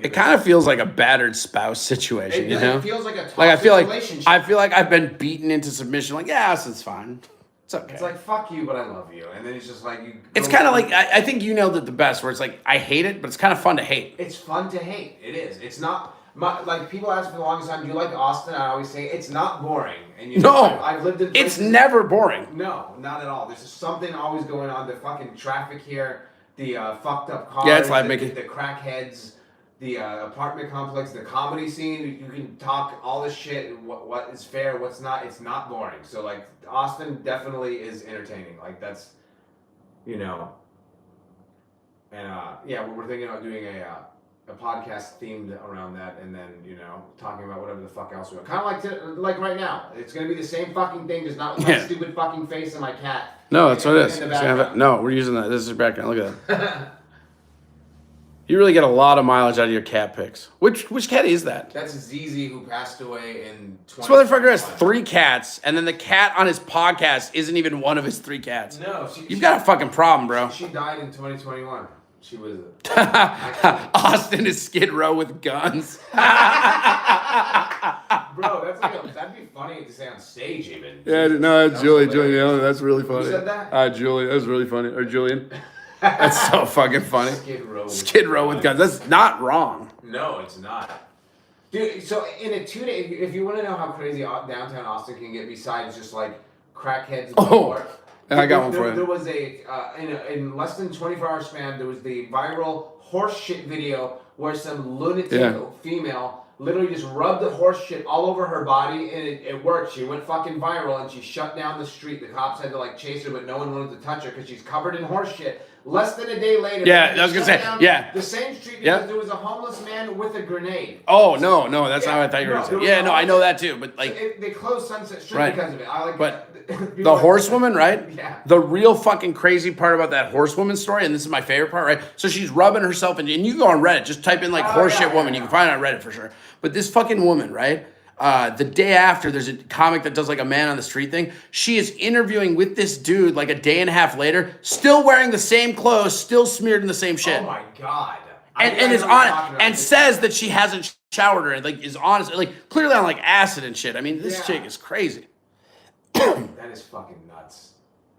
Speaker 1: It kind of feels like a battered spouse situation,
Speaker 2: It feels like a toxic relationship.
Speaker 1: I feel like I've been beaten into submission. Like, yes, it's fine. It's okay.
Speaker 2: It's like, fuck you, but I love you. And then it's just like...
Speaker 1: It's kind of like, I think you nailed it the best, where it's like, I hate it, but it's kind of fun to hate.
Speaker 2: It's fun to hate. It is. It's not... like, people ask for the longest time, do you like Austin? I always say, it's not boring. And I've lived in...
Speaker 1: It's never boring.
Speaker 2: No, not at all. There's just something always going on. The fucking traffic here, the fucked up cars,
Speaker 1: Yeah, it's like making...
Speaker 2: the crackheads, the apartment complex, the comedy scene. You can talk all this shit and what is fair, what's not. It's not boring. So like Austin definitely is entertaining. Like that's, and yeah, we're thinking about doing a podcast themed around that, and then talking about whatever the fuck else we want. Kind of like right now. It's gonna be the same fucking thing, just not with my stupid fucking face and my cat.
Speaker 1: No, that's what it is.
Speaker 2: In the background.
Speaker 1: No, we're using that. This is your background. Look at that. You really get a lot of mileage out of your cat pics. Which cat is that?
Speaker 2: That's Zizi, who passed away in 20.
Speaker 1: This motherfucker has 3 cats, and then the cat on his podcast isn't even one of his 3 cats.
Speaker 2: No,
Speaker 1: You've got a fucking problem, bro.
Speaker 2: She died in 2021. She was
Speaker 1: Austin is Skid Row with guns.
Speaker 2: Bro, that's like that'd be funny to say on stage even.
Speaker 1: Yeah, no, that's Julie. Julie, that's really funny.
Speaker 2: Who said that?
Speaker 1: Julie, that was really funny. Or Julian. That's so fucking funny.
Speaker 2: Skid Row
Speaker 1: with guns. That's not wrong.
Speaker 2: No, it's not. Dude, so in a 2-day, if you want to know how crazy downtown Austin can get besides just like crackheads galore,
Speaker 1: I got one for you.
Speaker 2: There was in less than 24-hour span, there was the viral horse shit video where some lunatic female literally just rubbed the horse shit all over her body, and it worked. She went fucking viral, and she shut down the street. The cops had to like chase her, but no one wanted to touch her because she's covered in horse shit. Less than a day later,
Speaker 1: Yeah, I was gonna say, yeah.
Speaker 2: the same street because there was a homeless man with a grenade.
Speaker 1: Oh no, that's not what I thought you were gonna say. Yeah, no, I know that too, but like
Speaker 2: they closed Sunset Street because of it.
Speaker 1: The horsewoman, right?
Speaker 2: Yeah.
Speaker 1: The real fucking crazy part about that horsewoman story, and this is my favorite part, right? So she's rubbing herself, and you go on Reddit, just type in like horseshit woman, you can find it on Reddit for sure. But this fucking woman, right? The day after, there's a comic that does like a man on the street thing. She is interviewing with this dude like a day and a half later, still wearing the same clothes, still smeared in the same shit.
Speaker 2: Oh my god.
Speaker 1: And is on and says that she hasn't showered or like is honest, like clearly on like acid and shit. I mean, this chick is crazy.
Speaker 2: That is fucking nuts.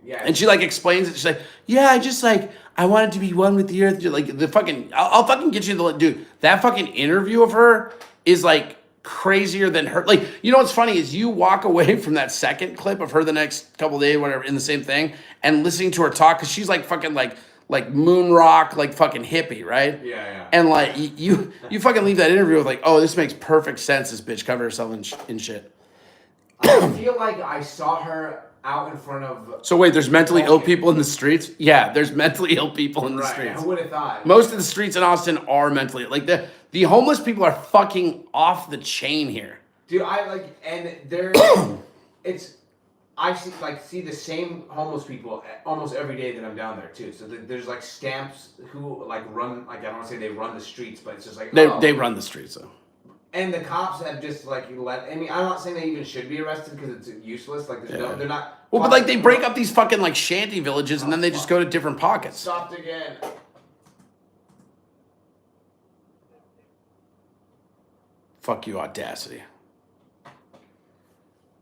Speaker 2: Yeah.
Speaker 1: And she like explains it. She's like, yeah, I just like I wanted to be one with the earth. Like the fucking, I'll fucking get you the dude. That fucking interview of her is like crazier than her. Like, you know what's funny is you walk away from that second clip of her the next couple of days, whatever, in the same thing, and listening to her talk because she's like fucking like moon rock, like fucking hippie, right?
Speaker 2: Yeah.
Speaker 1: And like you fucking leave that interview with like, oh, this makes perfect sense. This bitch covered herself in shit.
Speaker 2: I feel like I saw her out in front of.
Speaker 1: So wait, there's mentally ill people in the streets? Yeah, there's mentally ill people in the streets.
Speaker 2: Who would have thought?
Speaker 1: Most of the streets in Austin are mentally like the homeless people are fucking off the chain here.
Speaker 2: Dude, I like, and there, it's. I see the same homeless people almost every day that I'm down there too. So there's like stamps who like run, like I don't want to say they run the streets, but it's just like
Speaker 1: they run the streets though.
Speaker 2: And the cops have just like let. I mean, I'm not saying they even should be arrested because it's useless. Like there's no, they're not.
Speaker 1: Well, but like they break up these fucking like shanty villages and then they just go to different pockets.
Speaker 2: Stopped again.
Speaker 1: Fuck you, Audacity.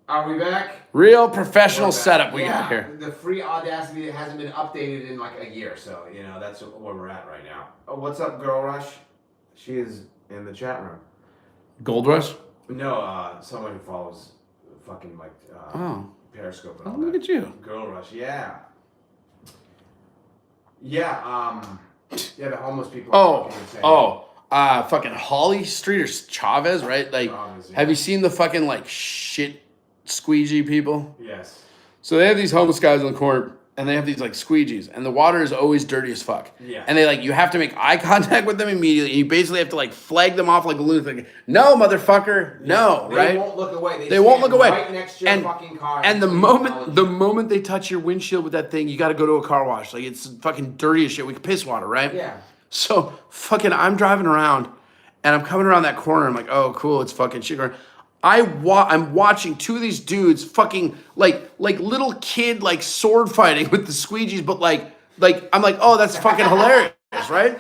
Speaker 2: Are we back?
Speaker 1: Real professional setup we got here.
Speaker 2: The free Audacity that hasn't been updated in like a year, so you know that's where we're at right now. Oh, what's up, Girl Rush? She is in the chat room.
Speaker 1: Gold Rush?
Speaker 2: No, someone who follows fucking like Periscope and all
Speaker 1: look
Speaker 2: that.
Speaker 1: at you.
Speaker 2: Girl Rush, yeah. Yeah, the homeless people.
Speaker 1: Fucking Holly Street or Chavez, right? Like,
Speaker 2: Chavez, yeah.
Speaker 1: Have you seen the fucking like shit squeegee people?
Speaker 2: Yes.
Speaker 1: So they have these homeless guys on the corner, and they have these like squeegees, and the water is always dirty as fuck.
Speaker 2: Yeah.
Speaker 1: And they like, you have to make eye contact with them immediately, and you basically have to like flag them off like a lunatic. No, motherfucker, no, right?
Speaker 2: They won't look away.
Speaker 1: They won't look away.
Speaker 2: Right next to your fucking car.
Speaker 1: And the moment they touch your windshield with that thing, you got to go to a car wash. Like it's fucking dirty as shit. We piss water, right?
Speaker 2: Yeah.
Speaker 1: So fucking, I'm driving around, and I'm coming around that corner. I'm like, oh, cool, it's fucking shit. I'm watching two of these dudes fucking like little kid like sword fighting with the squeegees, but like I'm like, oh, that's fucking hilarious, right?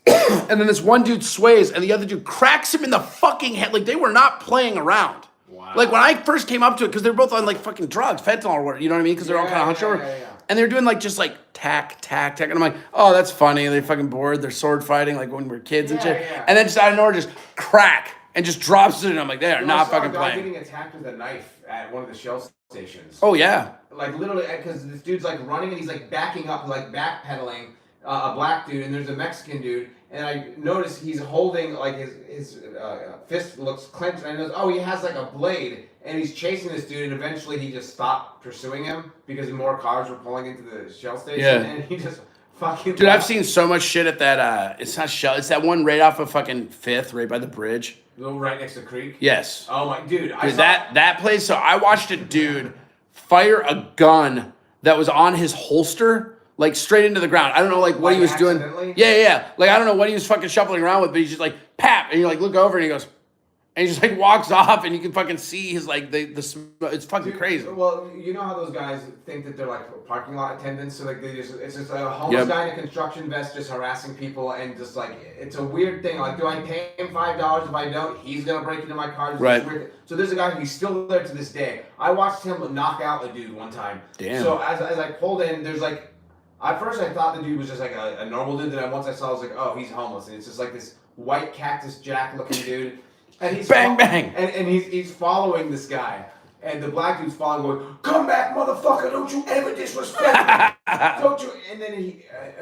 Speaker 1: And then this one dude sways, and the other dude cracks him in the fucking head. Like they were not playing around.
Speaker 2: Wow.
Speaker 1: Like when I first came up to it, because they're both on like fucking drugs, fentanyl or whatever, you know what I mean? Because they're all kind of hunched over.
Speaker 2: Yeah.
Speaker 1: And they're doing like just like tack, and I'm like, oh, that's funny. They're fucking bored. They're sword fighting like when we were kids and shit.
Speaker 2: Yeah.
Speaker 1: And then just out of nowhere, just crack and just drops it. And I'm like, they are not fucking
Speaker 2: I saw a guy
Speaker 1: playing.
Speaker 2: getting attacked with a knife at one of the Shell stations.
Speaker 1: Oh yeah.
Speaker 2: Like literally, because this dude's like running and he's like backing up, like backpedaling. A black dude and there's a Mexican dude, and I notice he's holding like his fist looks clenched, and I notice he has like a blade, and he's chasing this dude, and eventually he just stopped pursuing him because more cars were pulling into the Shell station, and he just fucking.
Speaker 1: Dude, I've seen so much shit at that. It's not Shell. It's that one right off of fucking 5th, right by the bridge.
Speaker 2: Right next to the creek.
Speaker 1: Yes.
Speaker 2: Oh my dude!
Speaker 1: That place. So I watched a dude fire a gun that was on his holster. Like straight into the ground. I don't know like what he was doing. Yeah. Like I don't know what he was fucking shuffling around with, but he's just like pap, and you like look over and he goes, and he just like walks off, and you can fucking see his like the it's fucking crazy.
Speaker 2: Well, you know how those guys think that they're like parking lot attendants, so like it's just a homeless guy in a construction vest just harassing people, and just like it's a weird thing. Like, do I pay him $5? If I don't, he's gonna break into my car.
Speaker 1: Right.
Speaker 2: So there's a guy who's still there to this day. I watched him knock out a dude one time.
Speaker 1: Damn.
Speaker 2: So as I pulled in, there's like. At first, I thought the dude was just like a normal dude. Then once I saw, I was like, oh, he's homeless. And it's just like this white Cactus Jack looking dude. And he's
Speaker 1: bang.
Speaker 2: And he's following this guy. And the black dude's following, going, "Come back, motherfucker! Don't you ever disrespect me! Don't you?" And then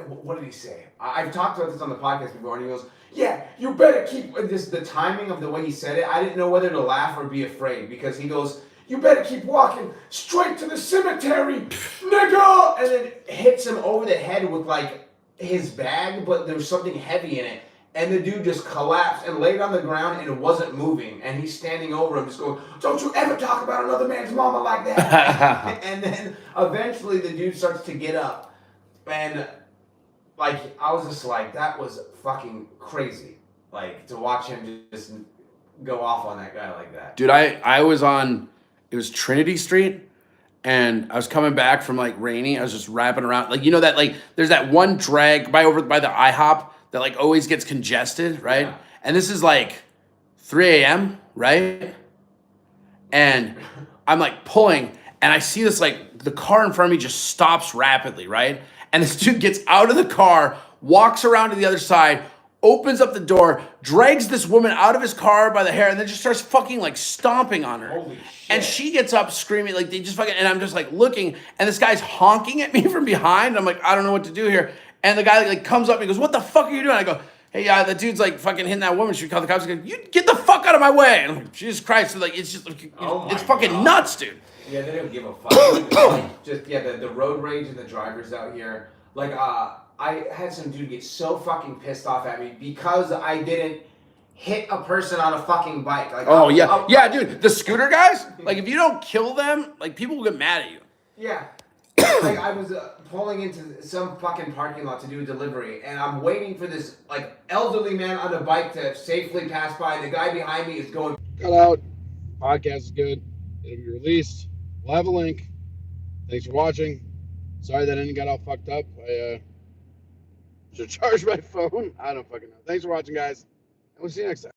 Speaker 2: what did he say? I've talked about this on the podcast before, and he goes, "Yeah, you better keep this." The timing of the way he said it, I didn't know whether to laugh or be afraid because he goes, "You better keep walking straight to the cemetery, nigga!" And then hits him over the head with like his bag, but there was something heavy in it. And the dude just collapsed and laid on the ground and wasn't moving. And he's standing over him just going, "Don't you ever talk about another man's mama like that." And then eventually the dude starts to get up. And like, I was just like, that was fucking crazy. Like, to watch him just go off on that guy like that.
Speaker 1: Dude, I was on, it was Trinity Street. And I was coming back from like Rainy. I was just wrapping around. Like, you know that like, there's that one drag by the IHOP that like always gets congested, right?
Speaker 2: Yeah.
Speaker 1: And this is like 3 a.m., right? And I'm like pulling, and I see this like, the car in front of me just stops rapidly, right? And this dude gets out of the car, walks around to the other side, opens up the door, drags this woman out of his car by the hair, and then just starts fucking like stomping on her.
Speaker 2: Holy shit.
Speaker 1: And she gets up screaming, like they just fucking, and I'm just like looking, and this guy's honking at me from behind. I'm like, I don't know what to do here. And the guy like comes up and he goes, "What the fuck are you doing?" I go, "Hey, the dude's like fucking hitting that woman. Should we call the cops?" He goes, "You get the fuck out of my way." And I'm like, Jesus Christ. So, like, it's just, it's fucking
Speaker 2: God.
Speaker 1: nuts, dude.
Speaker 2: Yeah, they don't give a fuck. Like, just, yeah, the road rage and the drivers out here. Like, I had some dude get so fucking pissed off at me because I didn't hit a person on a fucking bike. Like,
Speaker 1: Oh, yeah, dude. The scooter guys, like, if you don't kill them, like, people will get mad at you.
Speaker 2: Yeah. Like, I was pulling into some fucking parking lot to do a delivery, and I'm waiting for this, like, elderly man on a bike to safely pass by, and the guy behind me is going,
Speaker 5: "Cut out. Podcast is good. It'll be released. We'll have a link. Thanks for watching. Sorry that ending got all fucked up. I should charge my phone. I don't fucking know. Thanks for watching, guys. And we'll see you next time."